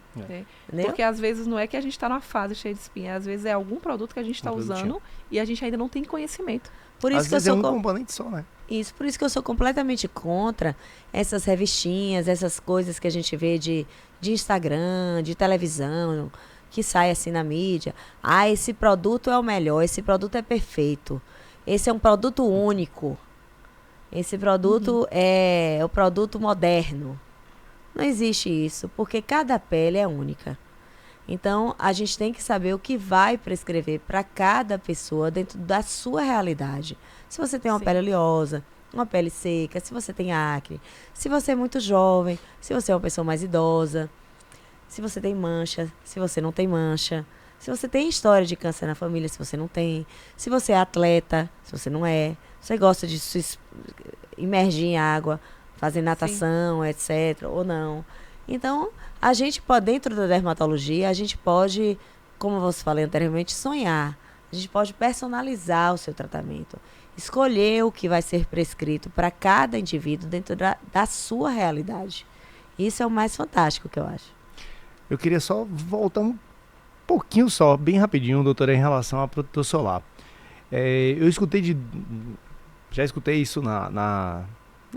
Porque às vezes não é que a gente está numa fase cheia de espinha, às vezes é algum produto que a gente está usando e a gente ainda não tem conhecimento. Por isso às que eu vezes sou é um componente só, né? Isso, por isso que eu sou completamente contra essas revistinhas, essas coisas que a gente vê de Instagram, de televisão, que sai assim na mídia. Ah, esse produto é o melhor, esse produto é perfeito. Esse é um produto único. Esse produto é o produto moderno. Não existe isso, porque cada pele é única. Então, a gente tem que saber o que vai prescrever para cada pessoa dentro da sua realidade. Se você tem uma pele oleosa, uma pele seca, se você tem acne, se você é muito jovem, se você é uma pessoa mais idosa, se você tem mancha, se você não tem mancha, se você tem história de câncer na família, se você não tem, se você é atleta, se você não é, você gosta de se imergir em água, fazer natação, etc., ou não. Então, a gente pode, dentro da dermatologia, a gente pode, como você falei anteriormente, sonhar. A gente pode personalizar o seu tratamento. Escolher o que vai ser prescrito para cada indivíduo dentro da sua realidade. Isso é o mais fantástico que eu acho. Eu queria só voltar um pouquinho só, bem rapidinho, doutora, em relação ao protetor solar. Eu já escutei isso na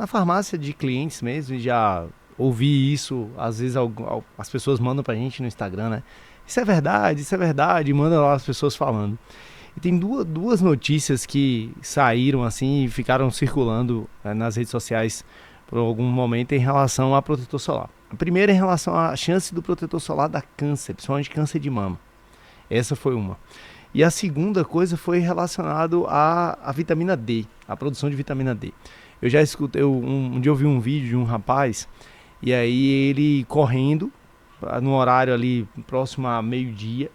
farmácia de clientes mesmo, e já ouvi isso, às vezes as pessoas mandam pra gente no Instagram, né? Isso é verdade, manda lá as pessoas falando. E tem duas notícias que saíram assim e ficaram circulando nas redes sociais por algum momento em relação a protetor solar. A primeira em relação à chance do protetor solar dar câncer, principalmente câncer de mama. Essa foi uma. E a segunda coisa foi relacionado à vitamina D, a produção de vitamina D. Eu já escutei, um dia eu vi um vídeo de um rapaz, e aí ele correndo, no horário ali próximo a meio-dia,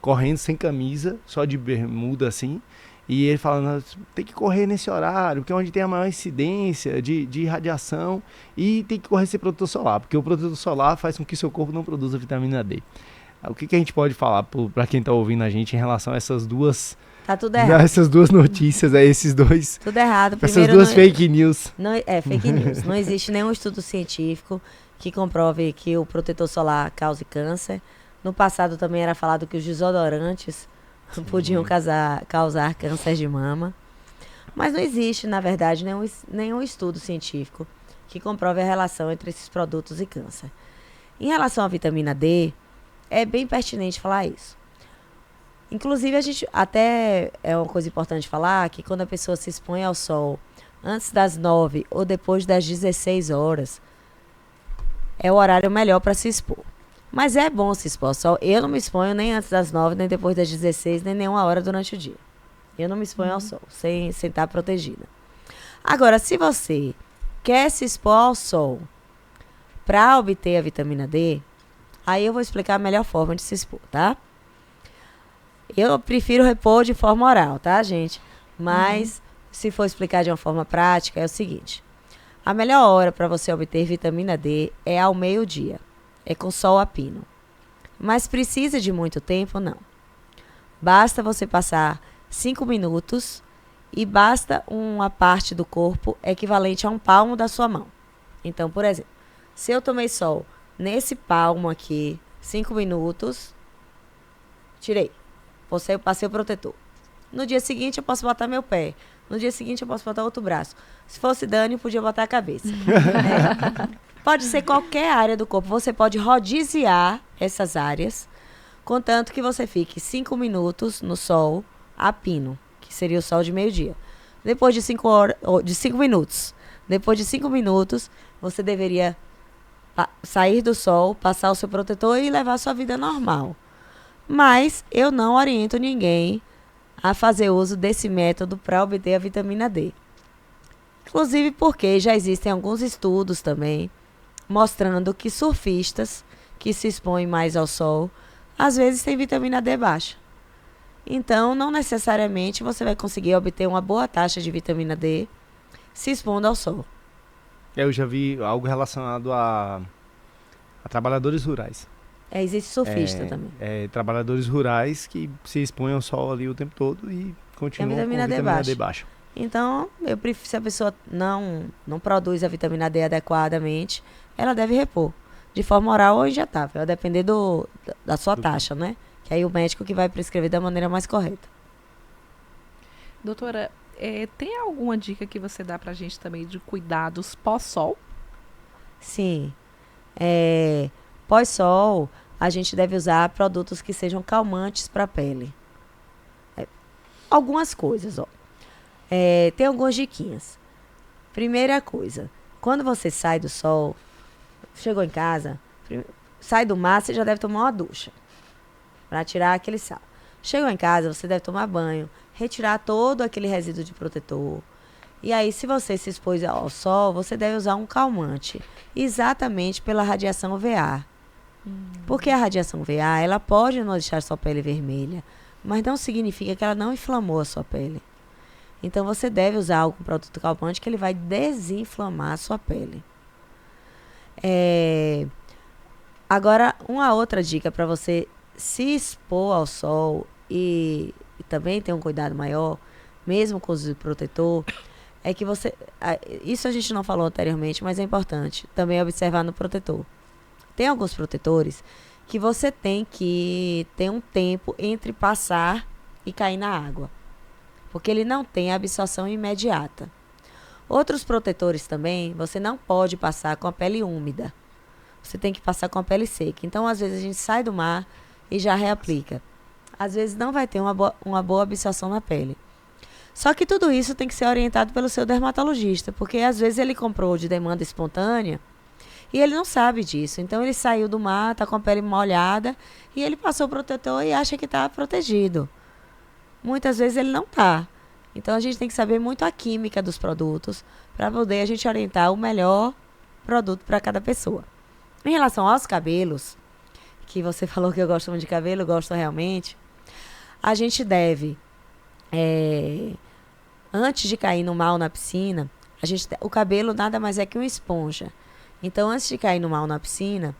correndo sem camisa, só de bermuda assim, e ele falando, tem que correr nesse horário, porque é onde tem a maior incidência de radiação, e tem que correr sem protetor solar, porque o protetor solar faz com que seu corpo não produza vitamina D. O que a gente pode falar para quem está ouvindo a gente em relação a essas duas... Tá tudo errado. Essas duas notícias, esses dois... Tudo errado. Essas duas fake news. Fake news. Não existe nenhum estudo científico que comprove que o protetor solar cause câncer. No passado também era falado que os desodorantes podiam causar câncer de mama. Mas não existe, na verdade, nenhum estudo científico que comprove a relação entre esses produtos e câncer. Em relação à vitamina D, é bem pertinente falar isso. Inclusive, a gente até é uma coisa importante falar que quando a pessoa se expõe ao sol antes das 9 ou depois das 16 horas, é o horário melhor para se expor. Mas é bom se expor ao sol. Eu não me exponho nem antes das 9, nem depois das 16, nem nenhuma hora durante o dia. Eu não me exponho ao sol, sem estar protegida. Agora, se você quer se expor ao sol para obter a vitamina D, aí eu vou explicar a melhor forma de se expor, tá? Eu prefiro repor de forma oral, tá, gente? Mas, se for explicar de uma forma prática, é o seguinte. A melhor hora para você obter vitamina D é ao meio-dia. É com sol a pino. Mas precisa de muito tempo? Não. Basta você passar 5 minutos e basta uma parte do corpo equivalente a um palmo da sua mão. Então, por exemplo, se eu tomei sol nesse palmo aqui, 5 minutos, tirei. Eu passei o protetor. No dia seguinte, eu posso botar meu pé. No dia seguinte, eu posso botar outro braço. Se fosse Dani, eu podia botar a cabeça. Pode ser qualquer área do corpo. Você pode rodiziar essas áreas, contanto que você fique 5 minutos no sol a pino, que seria o sol de meio-dia. Depois de 5 minutos. Depois de 5 minutos, você deveria sair do sol, passar o seu protetor e levar a sua vida normal. Mas eu não oriento ninguém a fazer uso desse método para obter a vitamina D. Inclusive porque já existem alguns estudos também mostrando que surfistas que se expõem mais ao sol, às vezes têm vitamina D baixa. Então, não necessariamente você vai conseguir obter uma boa taxa de vitamina D se expondo ao sol. Eu já vi algo relacionado a trabalhadores rurais. Existe surfista também. Trabalhadores rurais que se expõem ao sol ali o tempo todo e continuam com a vitamina D baixa. Então, se a pessoa não produz a vitamina D adequadamente, ela deve repor de forma oral ou injetável, vai depender da sua taxa, né? Que aí o médico que vai prescrever da maneira mais correta. Doutora, tem alguma dica que você dá pra gente também de cuidados pós-sol? Sim. Pós-sol, a gente deve usar produtos que sejam calmantes para a pele. Algumas coisas, ó. Tem algumas diquinhas. Primeira coisa, quando você sai do sol, chegou em casa, sai do mar, você já deve tomar uma ducha para tirar aquele sal. Chegou em casa, você deve tomar banho, retirar todo aquele resíduo de protetor. E aí, se você se expôs ao sol, você deve usar um calmante, exatamente pela radiação UVA. Porque a radiação UVA, ela pode não deixar sua pele vermelha, mas não significa que ela não inflamou a sua pele. Então, você deve usar algum produto calmante que ele vai desinflamar a sua pele. Agora, uma outra dica para você se expor ao sol e também ter um cuidado maior, mesmo com o uso de protetor, é que você... Isso a gente não falou anteriormente, mas é importante também observar no protetor. Tem alguns protetores que você tem que ter um tempo entre passar e cair na água, porque ele não tem absorção imediata. Outros protetores também, você não pode passar com a pele úmida. Você tem que passar com a pele seca. Então, às vezes, a gente sai do mar e já reaplica. Às vezes, não vai ter uma boa absorção na pele. Só que tudo isso tem que ser orientado pelo seu dermatologista, porque às vezes ele comprou de demanda espontânea e ele não sabe disso. Então, ele saiu do mar, está com a pele molhada e ele passou o protetor e acha que está protegido. Muitas vezes ele não está. Então, a gente tem que saber muito a química dos produtos para poder a gente orientar o melhor produto para cada pessoa. Em relação aos cabelos, que você falou que eu gosto muito de cabelo, eu gosto realmente, a gente deve, antes de cair no mar ou na piscina, o cabelo nada mais é que uma esponja. Então, antes de cair no mar ou na piscina,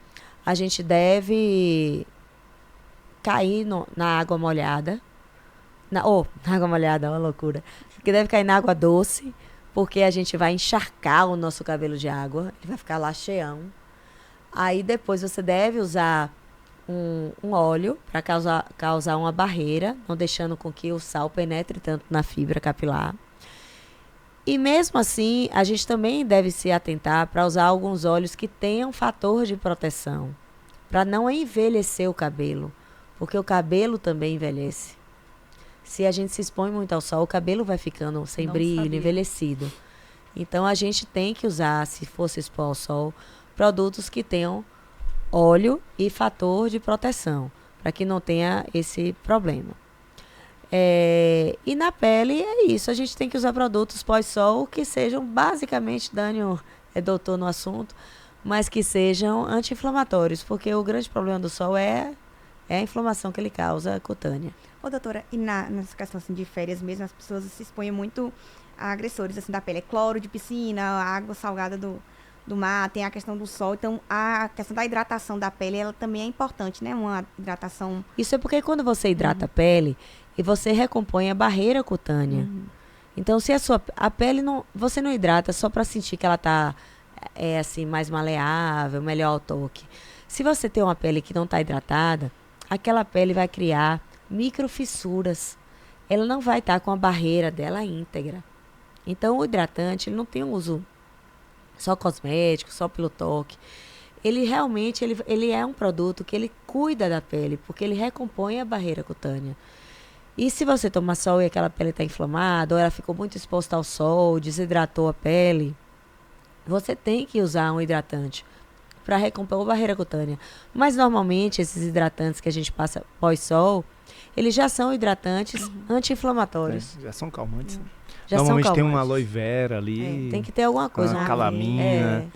a gente deve cair na água molhada. Na água molhada, é uma loucura. Que deve cair na água doce, porque a gente vai encharcar o nosso cabelo de água. Ele vai ficar lá cheião. Aí depois você deve usar um óleo para causar uma barreira, não deixando com que o sal penetre tanto na fibra capilar. E mesmo assim, a gente também deve se atentar para usar alguns óleos que tenham fator de proteção, para não envelhecer o cabelo, porque o cabelo também envelhece. Se a gente se expõe muito ao sol, o cabelo vai ficando sem Não brilho, sabia. envelhecido. Então, a gente tem que usar, se for se expor ao sol, produtos que tenham óleo e fator de proteção, para que não tenha esse problema. E na pele é isso, a gente tem que usar produtos pós-sol que sejam basicamente, Dânio é doutor no assunto, mas que sejam anti-inflamatórios, porque o grande problema do sol é a inflamação que ele causa cutânea. Ô, doutora, e nessa questão assim, de férias mesmo, as pessoas se expõem muito a agressores assim, da pele. É cloro de piscina, água salgada do mar, tem a questão do sol. Então, a questão da hidratação da pele, ela também é importante, né? Uma hidratação... Isso é porque quando você hidrata a pele e você recompõe a barreira cutânea. Então, se a pele não, você não hidrata só para sentir que ela está assim, mais maleável, melhor ao toque. Se você tem uma pele que não está hidratada, aquela pele vai criar microfissuras. Ela não vai estar com a barreira dela íntegra. Então, o hidratante ele não tem um uso só cosmético, só pelo toque. Ele realmente ele é um produto que ele cuida da pele, porque ele recompõe a barreira cutânea. E se você toma sol e aquela pele está inflamada, ou ela ficou muito exposta ao sol, desidratou a pele, você tem que usar um hidratante para recompor a barreira cutânea. Mas normalmente esses hidratantes que a gente passa pós-sol, eles já são hidratantes anti-inflamatórios. Já são calmantes. Já Normalmente são tem uma calmantes. aloe vera ali, Tem que ter alguma coisa. uma né? calamina,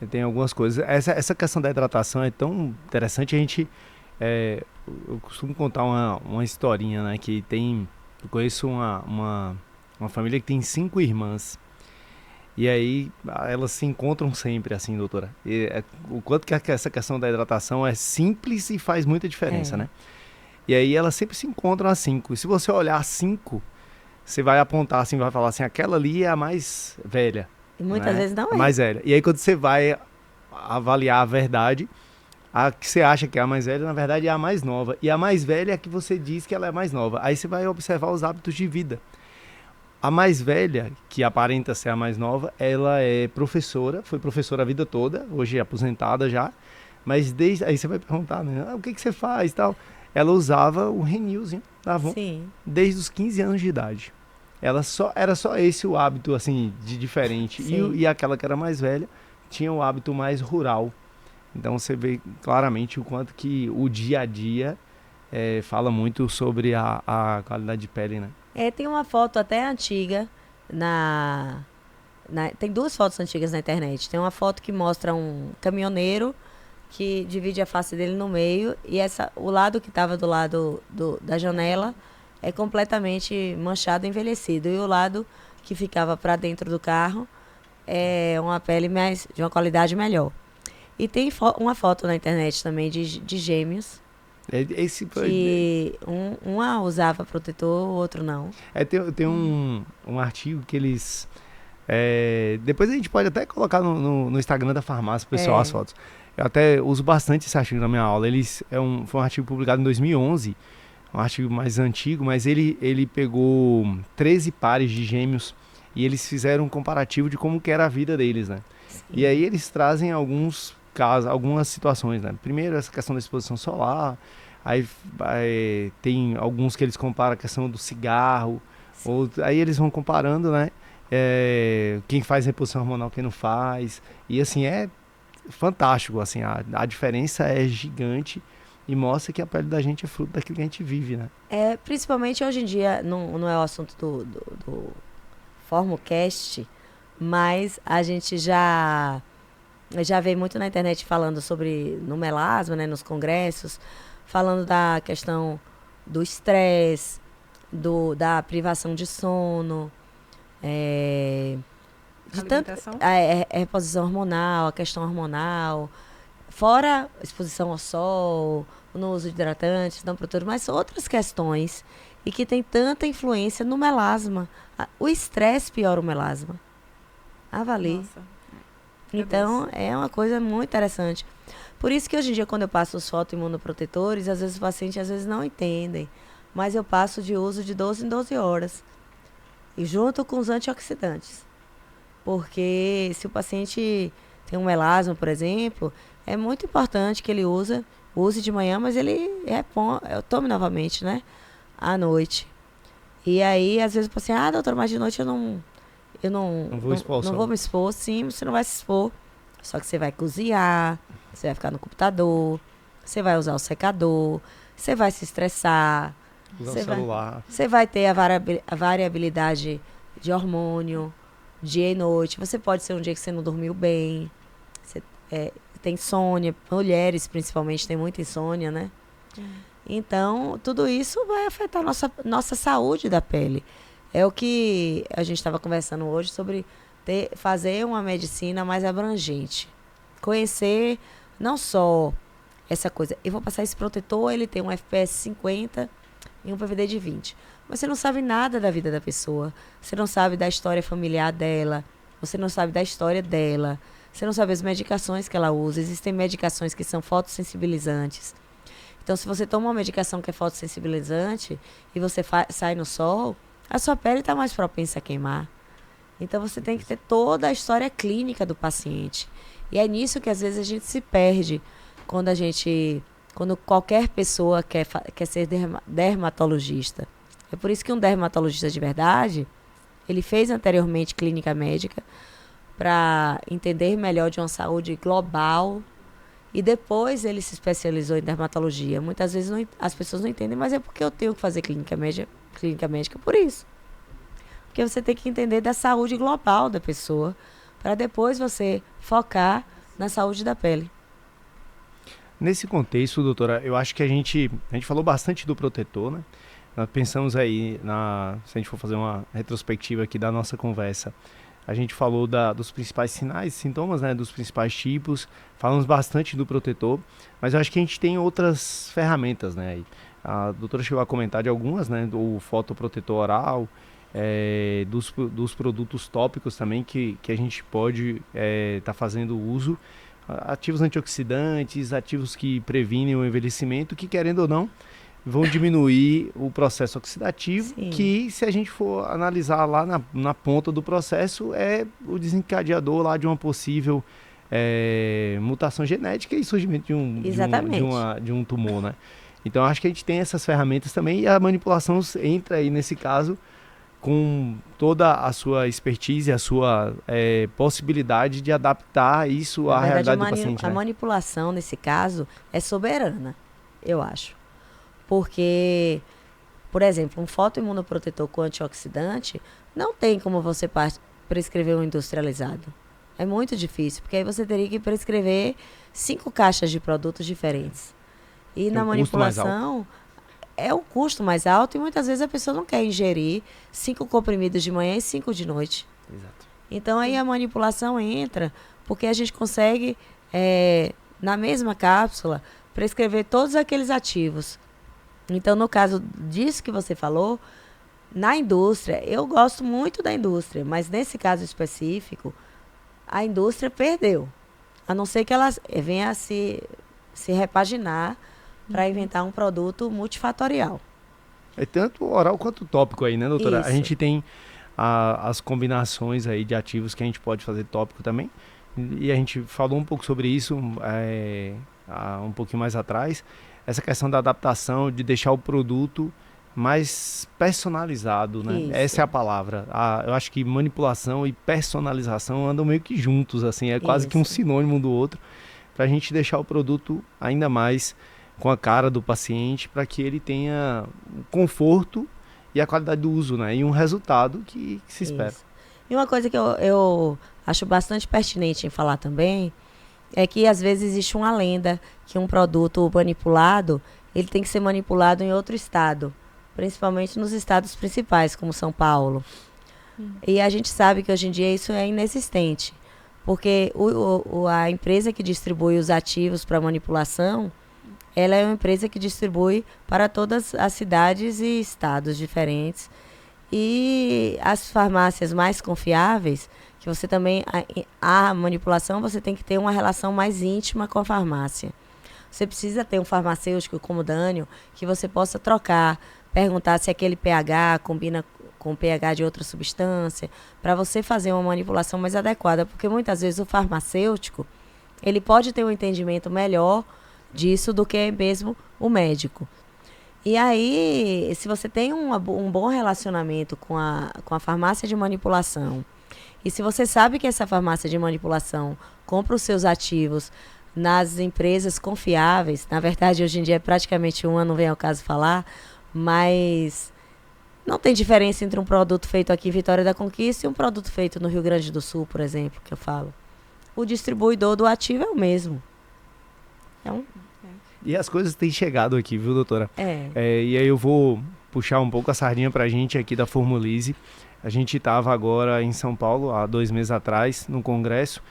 tem algumas coisas. Essa questão da hidratação é tão interessante, eu costumo contar uma historinha, né, que eu conheço uma família que tem 5 irmãs, e aí elas se encontram sempre, assim, doutora. O quanto que essa questão da hidratação é simples e faz muita diferença, né? E aí elas sempre se encontram às 5. E se você olhar as 5, você vai apontar assim, vai falar assim, aquela ali é a mais velha. E muitas né? vezes não A é. mais velha. E aí quando você vai avaliar a verdade, a que você acha que é a mais velha, na verdade é a mais nova. E a mais velha é a que você diz que ela é mais nova. Aí você vai observar os hábitos de vida. A mais velha, que aparenta ser a mais nova, ela é professora, foi professora a vida toda, hoje é aposentada já. Mas aí você vai perguntar, né? O que você faz e tal? Ela usava o Renilzinho da Avon desde os 15 anos de idade. Era só esse o hábito, assim, de diferente. E aquela que era mais velha tinha o hábito mais rural. Então você vê claramente o quanto que o dia a dia fala muito sobre a qualidade de pele, né? Tem uma foto até antiga tem 2 fotos antigas na internet. Tem uma foto que mostra um caminhoneiro que divide a face dele no meio e o lado que estava do lado da janela é completamente manchado e envelhecido. E o lado que ficava para dentro do carro é uma pele de uma qualidade melhor. E tem uma foto na internet também de gêmeos. Que uma usava protetor, o outro não. Tem um artigo que eles... depois a gente pode até colocar no Instagram da farmácia, pessoal, as fotos. Eu até uso bastante esse artigo na minha aula. Foi um artigo publicado em 2011, um artigo mais antigo, mas ele pegou 13 pares de gêmeos e eles fizeram um comparativo de como que era a vida deles, né? Sim. E aí eles trazem alguns casos, algumas situações, né? Primeiro, essa questão da exposição solar, aí tem alguns que eles comparam a questão do cigarro, aí eles vão comparando, né? Quem faz reposição hormonal, quem não faz, e assim, é fantástico, assim, a diferença é gigante e mostra que a pele da gente é fruto daquilo que a gente vive, né? Principalmente hoje em dia, não é o assunto do FormoCast, mas a gente já vê muito na internet falando no melasma, né, nos congressos, falando da questão do estresse, da privação de sono, de tanto a reposição hormonal, a questão hormonal, fora a exposição ao sol, no uso de hidratantes, não protetor, mas outras questões e que tem tanta influência no melasma. O estresse piora o melasma. Avalie. Nossa. Então, é uma coisa muito interessante. Por isso que hoje em dia, quando eu passo os fotoimunoprotetores, às vezes o paciente não entendem. Mas eu passo de uso de 12 em 12 horas. E junto com os antioxidantes. Porque se o paciente tem um melasma, por exemplo, é muito importante que ele use de manhã, mas ele tome novamente, né? À noite. E aí, às vezes, o paciente, doutora, mas de noite eu não vou me expor. Sim, você não vai se expor. Só que você vai cozinhar, você vai ficar no computador, você vai usar o secador, você vai se estressar. Usar o celular. Você vai ter a variabilidade de hormônio, dia e noite. Você pode ser um dia que você não dormiu bem. Você tem insônia. Mulheres, principalmente, têm muita insônia, né? Então, tudo isso vai afetar a nossa saúde da pele. É o que a gente estava conversando hoje sobre fazer uma medicina mais abrangente. Conhecer não só essa coisa. Eu vou passar esse protetor, ele tem um FPS 50 e um PVD de 20. Mas você não sabe nada da vida da pessoa. Você não sabe da história familiar dela. Você não sabe da história dela. Você não sabe as medicações que ela usa. Existem medicações que são fotossensibilizantes. Então, se você toma uma medicação que é fotossensibilizante e você sai no sol, a sua pele está mais propensa a queimar. Então, você tem que ter toda a história clínica do paciente. E é nisso que, às vezes, a gente se perde quando qualquer pessoa quer ser dermatologista. É por isso que um dermatologista de verdade, ele fez anteriormente clínica médica para entender melhor de uma saúde global e depois ele se especializou em dermatologia. Muitas vezes as pessoas não entendem, mas é porque eu tenho que fazer clínica médica por isso. Porque você tem que entender da saúde global da pessoa para depois você focar na saúde da pele. Nesse contexto, doutora, eu acho que a gente falou bastante do protetor, né? Nós pensamos aí, se a gente for fazer uma retrospectiva aqui da nossa conversa, a gente falou dos principais sinais, sintomas, né? Dos principais tipos, falamos bastante do protetor, mas eu acho que a gente tem outras ferramentas, né? A doutora chegou a comentar de algumas, né? Do fotoprotetor oral, dos produtos tópicos também que a gente pode estar fazendo uso. Ativos antioxidantes, ativos que previnem o envelhecimento, que querendo ou não, vão diminuir o processo oxidativo. Sim. Que se a gente for analisar lá na ponta do processo, é o desencadeador lá de uma possível mutação genética e surgimento de um tumor, né? Então acho que a gente tem essas ferramentas também e a manipulação entra aí nesse caso com toda a sua expertise, a sua possibilidade de adaptar isso à realidade do paciente. A manipulação, nesse caso, é soberana, eu acho. Porque, por exemplo, um fotoimunoprotetor com antioxidante, não tem como você prescrever um industrializado. É muito difícil, porque aí você teria que prescrever 5 caixas de produtos diferentes. E na manipulação é o custo mais alto e muitas vezes a pessoa não quer ingerir 5 comprimidos de manhã e 5 de noite. Exato. Então aí a manipulação entra, porque a gente consegue, na mesma cápsula, prescrever todos aqueles ativos. Então, no caso disso que você falou, na indústria, eu gosto muito da indústria, mas nesse caso específico, a indústria perdeu. A não ser que ela venha a se repaginar para inventar um produto multifatorial. É tanto oral quanto tópico aí, né, doutora? Isso. A gente tem as combinações aí de ativos que a gente pode fazer tópico também. E a gente falou um pouco sobre isso um pouquinho mais atrás. Essa questão da adaptação, de deixar o produto mais personalizado, né? Isso. Essa é a palavra. Eu acho que manipulação e personalização andam meio que juntos, assim. É quase que um sinônimo do outro. Para a gente deixar o produto ainda mais com a cara do paciente, para que ele tenha o conforto e a qualidade do uso, né? E um resultado que se espera. Isso. E uma coisa que eu acho bastante pertinente em falar também é que às vezes existe uma lenda que um produto manipulado, ele tem que ser manipulado em outro estado, principalmente nos estados principais, como São Paulo. E a gente sabe que hoje em dia isso é inexistente, porque a empresa que distribui os ativos para manipulação, ela é uma empresa que distribui para todas as cidades e estados diferentes. E as farmácias mais confiáveis, que você também, a manipulação, você tem que ter uma relação mais íntima com a farmácia. Você precisa ter um farmacêutico como o Dânio, que você possa trocar, perguntar se aquele pH combina com o pH de outra substância, para você fazer uma manipulação mais adequada, porque muitas vezes o farmacêutico, ele pode ter um entendimento melhor disso do que mesmo o médico. E aí, se você tem um bom relacionamento com a farmácia de manipulação, e se você sabe que essa farmácia de manipulação compra os seus ativos nas empresas confiáveis, na verdade, hoje em dia é praticamente uma, não vem ao caso falar, mas não tem diferença entre um produto feito aqui em Vitória da Conquista e um produto feito no Rio Grande do Sul, por exemplo, que eu falo. O distribuidor do ativo é o mesmo. Então... E as coisas têm chegado aqui, viu, doutora? E aí eu vou puxar um pouco a sardinha pra gente aqui da Formulise. A gente estava agora em São Paulo, há 2 meses atrás, no congresso.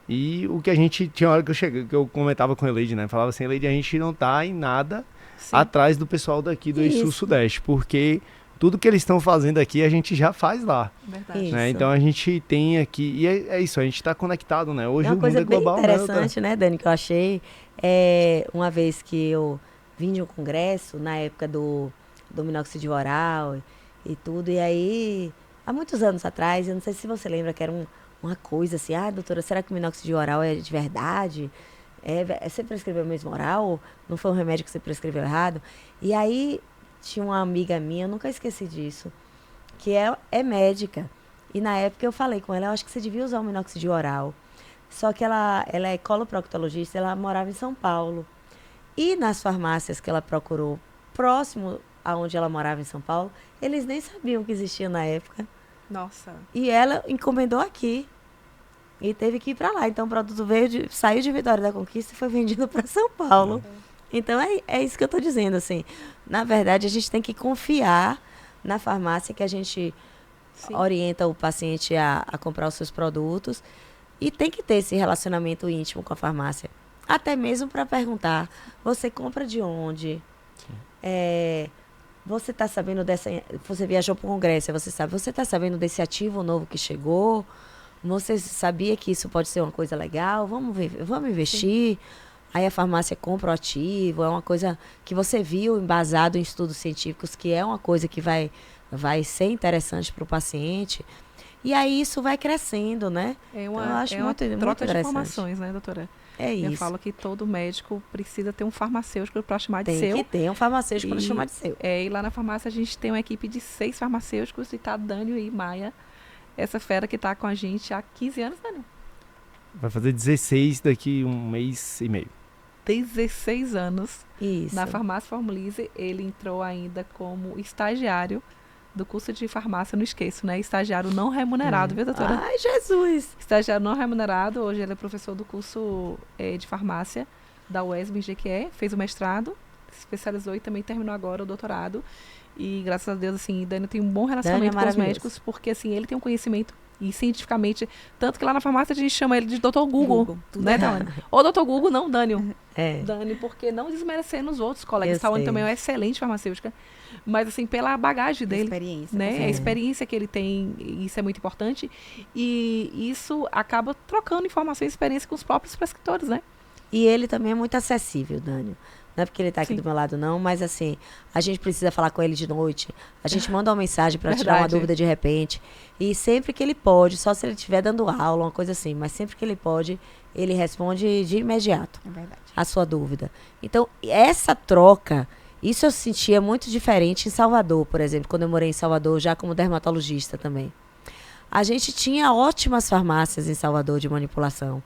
E o que a gente... Tinha hora que eu cheguei, que eu comentava com a Eleide, né? Falava assim, Eleide, a gente não tá em nada atrás do pessoal daqui do Eixo Sul-Sudeste. Porque tudo que eles estão fazendo aqui, a gente já faz lá. Verdade. Né? Então a gente tem aqui... E é isso, a gente está conectado, né? Hoje o mundo é global. Uma coisa bem interessante, né, Dani, que eu achei... uma vez que eu vim de um congresso, na época do minoxidil oral e tudo, e aí, há muitos anos atrás, eu não sei se você lembra que era uma coisa assim, doutora, será que o minoxidil oral é de verdade? Você prescreveu mesmo oral? Não foi um remédio que você prescreveu errado? E aí, tinha uma amiga minha, eu nunca esqueci disso, que é médica, e na época eu falei com ela, eu acho que você devia usar o minoxidil oral. Só que ela é coloproctologista, ela morava em São Paulo. E nas farmácias que ela procurou, próximo aonde ela morava em São Paulo, eles nem sabiam que existia na época. Nossa. E ela encomendou aqui. E teve que ir para lá. Então o produto saiu de Vitória da Conquista e foi vendido para São Paulo. Então é isso que eu estou dizendo, assim. Na verdade, a gente tem que confiar na farmácia que a gente orienta o paciente a comprar os seus produtos. E tem que ter esse relacionamento íntimo com a farmácia. Até mesmo para perguntar, você compra de onde? Você está sabendo dessa... Você viajou para o congresso, você está sabendo desse ativo novo que chegou? Você sabia que isso pode ser uma coisa legal? Vamos investir? Sim. Aí a farmácia compra o ativo, é uma coisa que você viu embasado em estudos científicos, que é uma coisa que vai ser interessante para o paciente. E aí isso vai crescendo, né? Eu acho uma troca de informações, né, doutora? É isso. Eu falo que todo médico precisa ter um farmacêutico para chamar de seu. Tem que ter um farmacêutico para chamar de seu. E lá na farmácia a gente tem uma equipe de 6 farmacêuticos e tá Dânio e Maia, essa fera que tá com a gente há 15 anos, Dânio. Vai fazer 16 daqui 1 mês e meio. 16 anos. Isso. Na farmácia Formulise, ele entrou ainda como estagiário do curso de farmácia, não esqueço, né? Estagiário não remunerado, viu, doutora? Ai, Jesus! Estagiário não remunerado, hoje ele é professor do curso de farmácia da UESB em Jequié, fez o mestrado, se especializou e também terminou agora o doutorado. E graças a Deus, assim, Dani tem um bom relacionamento com os médicos, porque assim, ele tem um conhecimento e cientificamente, tanto que lá na farmácia a gente chama ele de Dr. Google, né, Dani? Ou Dr. Google, não, Dânio. Dani, porque não desmerecendo os outros colegas. Tawane também é uma excelente farmacêutica, mas assim, pela bagagem dele, experiência, né? A experiência que ele tem, isso é muito importante, e isso acaba trocando informação e experiência com os próprios prescritores, né? E ele também é muito acessível, Dânio. Não é porque ele está aqui do meu lado, não, mas assim, a gente precisa falar com ele de noite. A gente manda uma mensagem para tirar uma dúvida de repente. E sempre que ele pode, só se ele estiver dando aula, uma coisa assim, mas sempre que ele pode, ele responde de imediato a sua dúvida. Então, essa troca, isso eu sentia muito diferente em Salvador, por exemplo, quando eu morei em Salvador, já como dermatologista também. A gente tinha ótimas farmácias em Salvador de manipulação,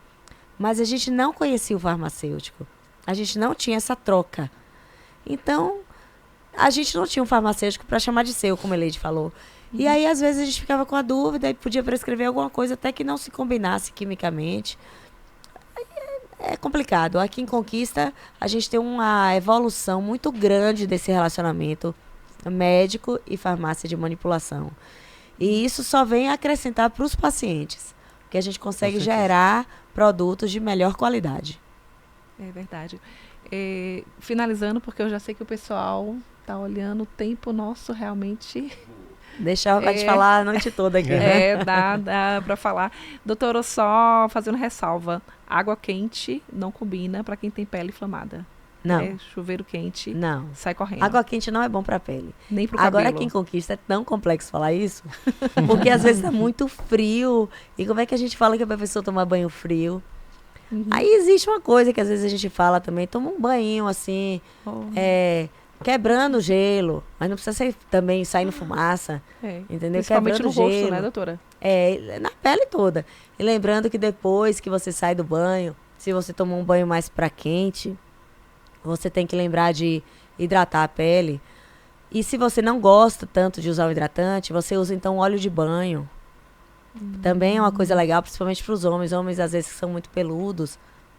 mas a gente não conhecia o farmacêutico. A gente não tinha essa troca. Então, a gente não tinha um farmacêutico para chamar de seu, como a Eleide falou. E aí, às vezes, a gente ficava com a dúvida e podia prescrever alguma coisa até que não se combinasse quimicamente. É complicado. Aqui em Conquista, a gente tem uma evolução muito grande desse relacionamento médico e farmácia de manipulação. E isso só vem acrescentar para os pacientes, porque a gente consegue gerar produtos de melhor qualidade. É verdade. Finalizando, porque eu já sei que o pessoal está olhando, o tempo nosso realmente Deixa a gente falar a noite toda aqui, né? Dá pra falar. Doutora, só fazendo ressalva. Água quente não combina pra quem tem pele inflamada. Não. Chuveiro quente, Não. sai correndo. Água quente não é bom pra pele. Nem pro cabelo. Agora, quem conquista, é tão complexo falar isso, porque às vezes tá muito frio. E como é que a gente fala que é pra pessoa tomar banho frio? Aí existe uma coisa que às vezes a gente fala também, toma um banho assim, quebrando o gelo, mas não precisa ser também saindo fumaça, entendeu? Principalmente Quebrando no rosto, gelo. né, doutora? Na pele toda. E lembrando que depois que você sai do banho, se você tomar um banho mais pra quente, você tem que lembrar de hidratar a pele. E se você não gosta tanto de usar o hidratante, você usa então óleo de banho. Também é uma coisa legal, principalmente para os homens. Homens, às vezes, que são muito peludos,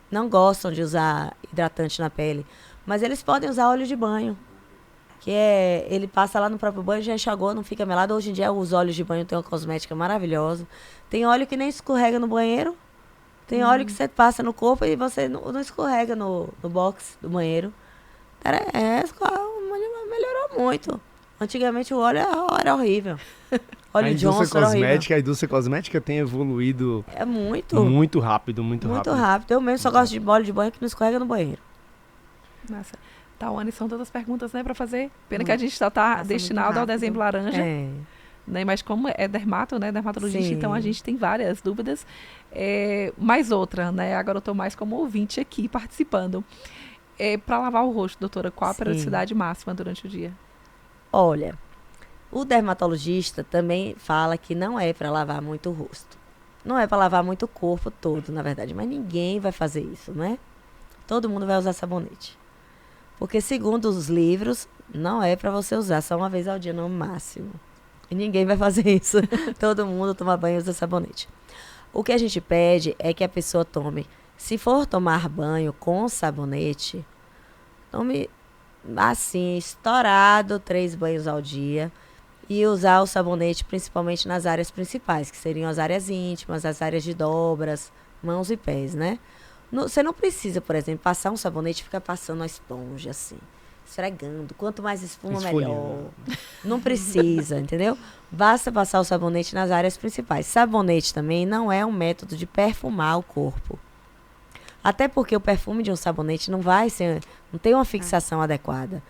não gostam de usar hidratante na pele. Mas eles podem usar óleo de banho. Ele passa lá no próprio banho, já enxagou, não fica melado. Hoje em dia, os óleos de banho têm uma cosmética maravilhosa. Tem óleo que nem escorrega no banheiro. Tem óleo que você passa no corpo e você não escorrega no box do banheiro. Melhorou muito. Antigamente o óleo era horrível. Óleo Johnson era horrível. A indústria cosmética tem evoluído muito rápido. Muito rápido. Eu mesmo só gosto de óleo de banho que não escorrega no banheiro. Nossa. Tawane, são todas perguntas, né, pra fazer. Pena que a gente só tá destinado ao dezembro laranja. Né, mas como é dermatologista, Sim. então a gente tem várias dúvidas. Mais outra, né? Agora eu tô mais como ouvinte aqui, participando. Pra lavar o rosto, doutora, qual a periodicidade máxima durante o dia? Olha, o dermatologista também fala que não é para lavar muito o rosto. Não é para lavar muito o corpo todo, na verdade. Mas ninguém vai fazer isso, né? Todo mundo vai usar sabonete. Porque, segundo os livros, não é para você usar só uma vez ao dia no máximo. E ninguém vai fazer isso. Todo mundo toma banho e usa sabonete. O que a gente pede é que a pessoa tome, se for tomar banho com sabonete, tome assim, estourado 3 banhos ao dia. E usar o sabonete principalmente nas áreas principais, que seriam as áreas íntimas, as áreas de dobras, mãos e pés, né? Você não precisa, por exemplo, passar um sabonete e ficar passando a esponja, assim, esfregando. Quanto mais espuma, melhor. Não precisa, entendeu? Basta passar o sabonete nas áreas principais. Sabonete também não é um método de perfumar o corpo. Até porque o perfume de um sabonete não tem uma fixação adequada.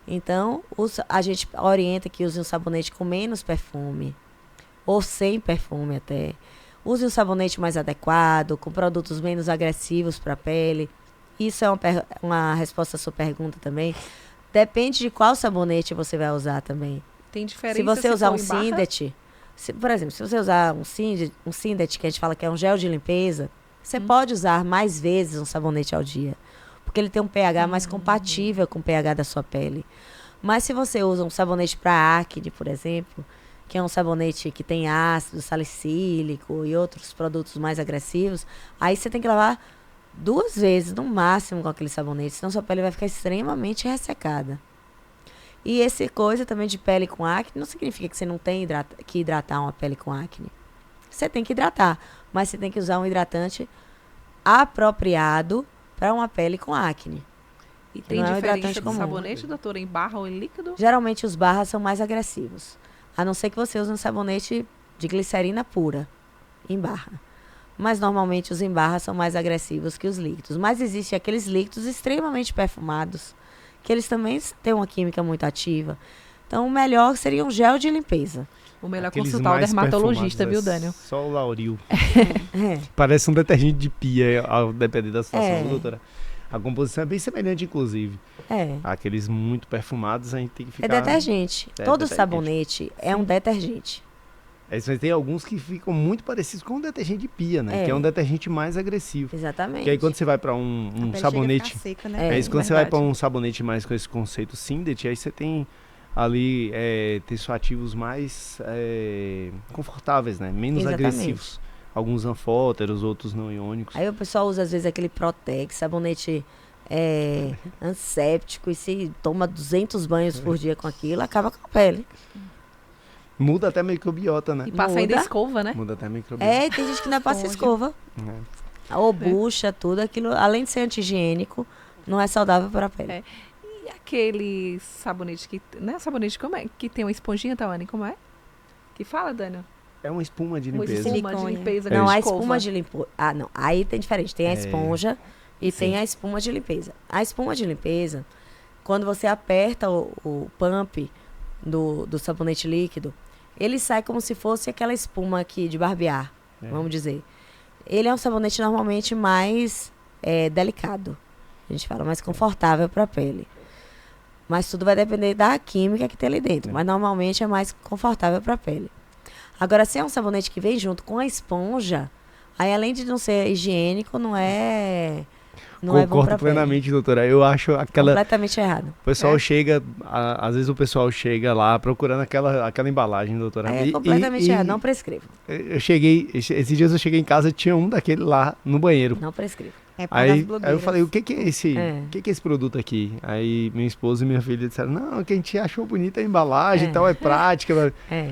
Então, a gente orienta que use um sabonete com menos perfume, ou sem perfume até. Use um sabonete mais adequado, com produtos menos agressivos para a pele. Isso é uma resposta à sua pergunta também. Depende de qual sabonete você vai usar também. Tem diferença se você usar um for em barra? Sindet, por exemplo, se você usar um Sindet, que a gente fala que é um gel de limpeza, você pode usar mais vezes um sabonete ao dia. Porque ele tem um pH mais compatível com o pH da sua pele. Mas se você usa um sabonete para acne, por exemplo, que é um sabonete que tem ácido salicílico e outros produtos mais agressivos, aí você tem que lavar 2 vezes no máximo com aquele sabonete, senão sua pele vai ficar extremamente ressecada. E essa coisa também de pele com acne não significa que você não tem que hidratar uma pele com acne. Você tem que hidratar, mas você tem que usar um hidratante apropriado para uma pele com acne. E tem Não é um diferença hidratante do comum. sabonete, doutora, em barra ou em líquido? Geralmente os barras são mais agressivos. A não ser que você use um sabonete de glicerina pura, em barra. Mas normalmente os em barra são mais agressivos que os líquidos. Mas existem aqueles líquidos extremamente perfumados, que eles também têm uma química muito ativa. Então o melhor seria um gel de limpeza. O melhor Aqueles consultar o mais dermatologista, viu, perfumados, Daniel? Só o Lauril. É. Parece um detergente de pia, ao depender da situação, É. doutora. A composição é bem semelhante, inclusive. É. Aqueles muito perfumados, a gente tem que É ficar... detergente. É Todo detergente. sabonete é um detergente. Mas tem alguns que ficam muito parecidos com o detergente de pia, né? É. Que é um detergente mais agressivo. Exatamente. Que aí quando você vai para A um pele chega a sabonete... ficar seca, né? É isso, quando você vai para verdade. um sabonete mais com esse conceito Sindet, aí você tem ali tensoativos mais confortáveis, né? Menos Exatamente. agressivos. Alguns anfóteros, outros não iônicos. Aí o pessoal usa às vezes aquele Protex, sabonete anséptico, e se toma 200 banhos por dia com aquilo, acaba com a pele. Muda até a microbiota, né? E passa ainda Muda. escova, né? Muda até a microbiota. Tem gente que ainda passa Pode. escova. Ou bucha, tudo aquilo, além de ser anti-higiênico, não é saudável para a pele. É. E aquele sabonete que... Não é sabonete, como é? Que tem uma esponjinha, Tawane, como é? Que fala, Daniel? É uma espuma de Uma limpeza. espuma de Silicone. limpeza. Não, a escova. espuma de limpeza. Ah, não. Aí tem diferente. Tem a esponja e Sim. tem a espuma de limpeza. A espuma de limpeza, quando você aperta o pump do sabonete líquido, ele sai como se fosse aquela espuma aqui de barbear, vamos dizer. Ele é um sabonete normalmente mais delicado. A gente fala mais confortável para a pele. Mas tudo vai depender da química que tem ali dentro. Mas normalmente é mais confortável para a pele. Agora, se é um sabonete que vem junto com a esponja, aí além de não ser higiênico, não é bom Concordo pra plenamente, doutora. Eu acho pele. aquela... Completamente errado. O pessoal chega, às vezes o pessoal chega lá procurando aquela embalagem, doutora. É completamente errado. Não prescrevo. Eu cheguei, esses dias eu cheguei em casa, tinha um daquele lá no banheiro. Não prescrevo. É por causa das Aí eu blogueiras. falei, o que é esse? É. O que é esse produto aqui? Aí minha esposa e minha filha disseram, não, que a gente achou bonita a embalagem e tal, é prática. É.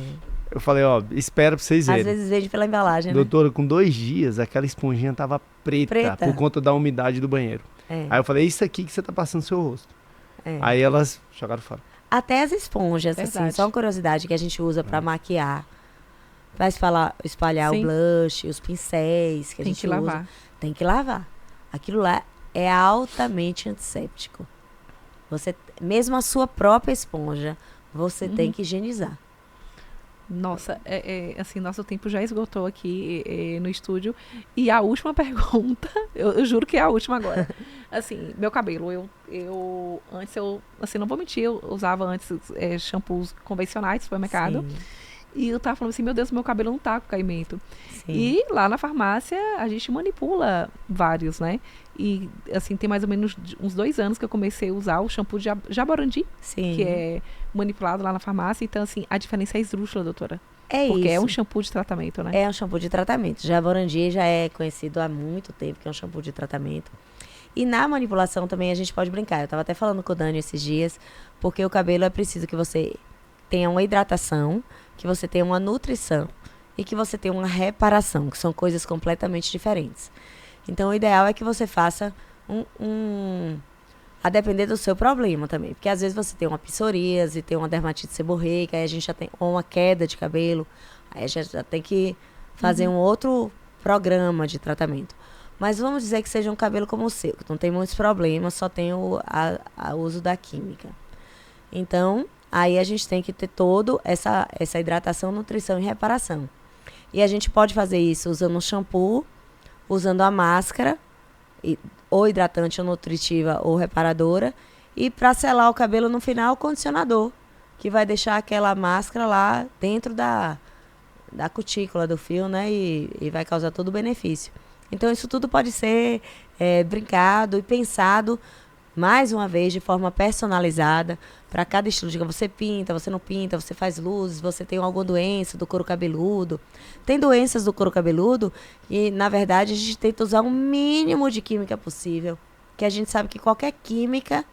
Eu falei, ó, espera pra vocês Às verem. vezes vende pela embalagem, né? Doutora, com 2 dias, aquela esponjinha tava preta por conta da umidade do banheiro. É. Aí eu falei, é isso aqui que você tá passando no seu rosto. É. Aí elas jogaram fora. Até as esponjas, assim, Verdade. só uma curiosidade que a gente usa pra maquiar. Pra espalhar Sim. o blush, os pincéis que a Tem gente que usa. lavar. Tem que lavar. Aquilo lá é altamente antisséptico. Mesmo a sua própria esponja, você tem que higienizar. Nossa, assim, nosso tempo já esgotou aqui no estúdio. E a última pergunta, eu juro que é a última agora. Assim, meu cabelo, antes assim, não vou mentir, eu usava antes shampoos convencionais do supermercado. Sim, E eu tava falando assim, meu Deus, meu cabelo não tá com caimento. sim. E lá na farmácia a gente manipula vários, né? E assim, tem mais ou menos uns 2 anos que eu comecei a usar o shampoo de Jaborandi, Sim. que é manipulado lá na farmácia. Então, assim, a diferença é esdrúxula, doutora. É Porque isso. é um shampoo de tratamento, né? É um shampoo de tratamento. Jaborandi já é conhecido há muito tempo que é um shampoo de tratamento. E na manipulação também a gente pode brincar. Eu estava até falando com o Dani esses dias, porque o cabelo é preciso que você tenha uma hidratação, que você tenha uma nutrição e que você tenha uma reparação, que são coisas completamente diferentes. Então, o ideal é que você faça a depender do seu problema também. Porque às vezes você tem uma psoríase, tem uma dermatite seborreica, aí a gente já tem ou uma queda de cabelo, aí a gente já tem que fazer um outro programa de tratamento. Mas vamos dizer que seja um cabelo como o seu, que não tem muitos problemas, só tem o uso da química. Então, aí a gente tem que ter todo essa hidratação, nutrição e reparação. E a gente pode fazer isso usando um shampoo, usando a máscara, ou hidratante ou nutritiva ou reparadora. E para selar o cabelo no final, o condicionador, que vai deixar aquela máscara lá dentro da cutícula do fio, né? E vai causar todo o benefício. Então, isso tudo pode ser brincado e pensado, mais uma vez, de forma personalizada, para cada estilo. Diga, você pinta, você não pinta, você faz luzes, você tem alguma doença do couro cabeludo. Tem doenças do couro cabeludo e, na verdade, a gente tenta usar o mínimo de química possível, que a gente sabe que qualquer química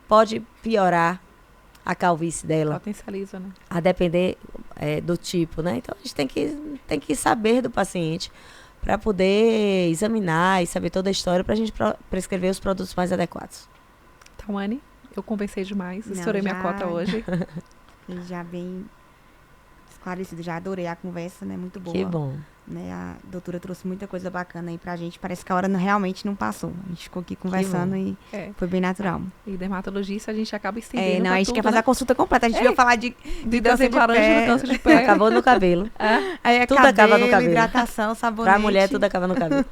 pode piorar a calvície dela, Potencializa, né? a depender do tipo, né? Então, a gente tem que saber do paciente para poder examinar e saber toda a história para a gente prescrever os produtos mais adequados. Tawane, eu conversei demais. Não, Estourei minha já- cota hoje. E já bem esclarecido, já adorei a conversa, né? Muito boa. Que bom. Né? A doutora trouxe muita coisa bacana aí pra gente. Parece que a hora realmente não passou. A gente ficou aqui conversando e É. foi bem natural. E dermatologista a gente acaba estendendo. Não, pra a gente tudo, quer fazer né? a consulta completa. A gente veio falar de De câncer dezembro laranja pele. do câncer de pele. Acabou no cabelo. Aí é Tudo acaba no cabelo. hidratação, sabonete. Pra mulher, tudo acaba no cabelo.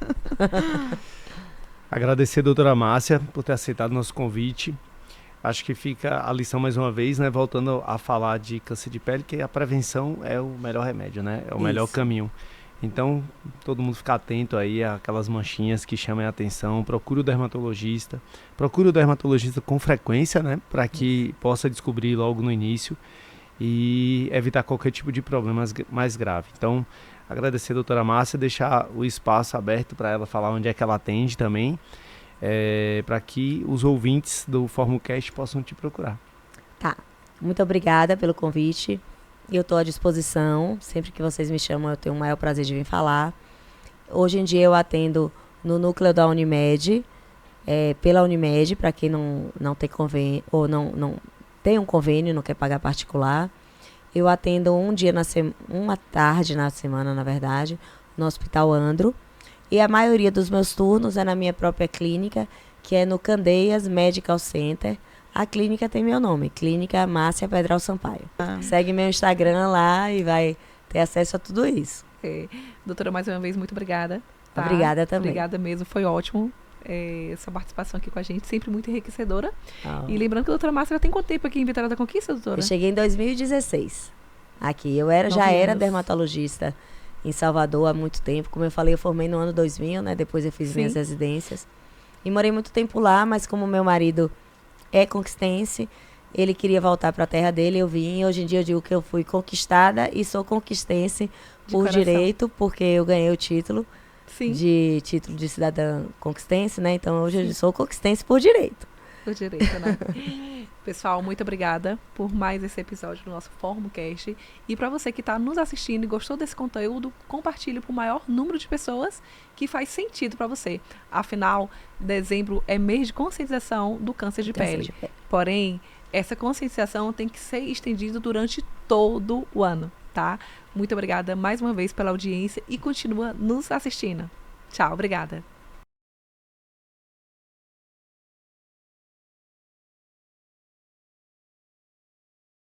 Agradecer a doutora Márcia por ter aceitado o nosso convite. Acho que fica a lição mais uma vez, né? Voltando a falar de câncer de pele, que a prevenção é o melhor remédio, né? É o melhor Isso. caminho. Então, todo mundo ficar atento aí àquelas manchinhas que chamem a atenção. Procure o dermatologista. Procure o dermatologista com frequência, né? Para que possa descobrir logo no início e evitar qualquer tipo de problema mais grave. Então, agradecer a doutora Márcia, deixar o espaço aberto para ela falar onde é que ela atende também, para que os ouvintes do FormoCast possam te procurar. Tá. Muito obrigada pelo convite. Eu estou à disposição. Sempre que vocês me chamam, eu tenho o maior prazer de vir falar. Hoje em dia eu atendo no núcleo da Unimed, pela Unimed, para quem não tem convênio, ou não tem um convênio, não quer pagar particular. eu atendo uma tarde na semana, na verdade, no Hospital Andro. E a maioria dos meus turnos é na minha própria clínica, que é no Candeias Medical Center. A clínica tem meu nome, Clínica Márcia Pedral Sampaio. Segue meu Instagram lá e vai ter acesso a tudo isso. Doutora, mais uma vez, muito obrigada. Tá? Obrigada também. Obrigada mesmo, foi ótimo. Sua participação aqui com a gente, sempre muito enriquecedora. Oh. E lembrando que a doutora Márcia já tem quanto tempo aqui em Vitória da Conquista, doutora? Eu cheguei em 2016 aqui. Eu já era dermatologista em Salvador há muito tempo. Como eu falei, eu formei no ano 2000, né? Depois eu fiz minhas residências. E morei muito tempo lá, mas como meu marido é conquistense, ele queria voltar para a terra dele, eu vim. Hoje em dia eu digo que eu fui conquistada e sou conquistense por direito, porque eu ganhei o título. Sim. De título de cidadã conquistense, né? Então hoje eu sou conquistense por direito. Por direito, né? Pessoal, muito obrigada por mais esse episódio do nosso FormoCast. E para você que está nos assistindo e gostou desse conteúdo, compartilhe para o maior número de pessoas que faz sentido para você. Afinal, dezembro é mês de conscientização do câncer de pele. Porém, essa conscientização tem que ser estendida durante todo o ano, tá? Muito obrigada mais uma vez pela audiência e continua nos assistindo. Tchau, obrigada.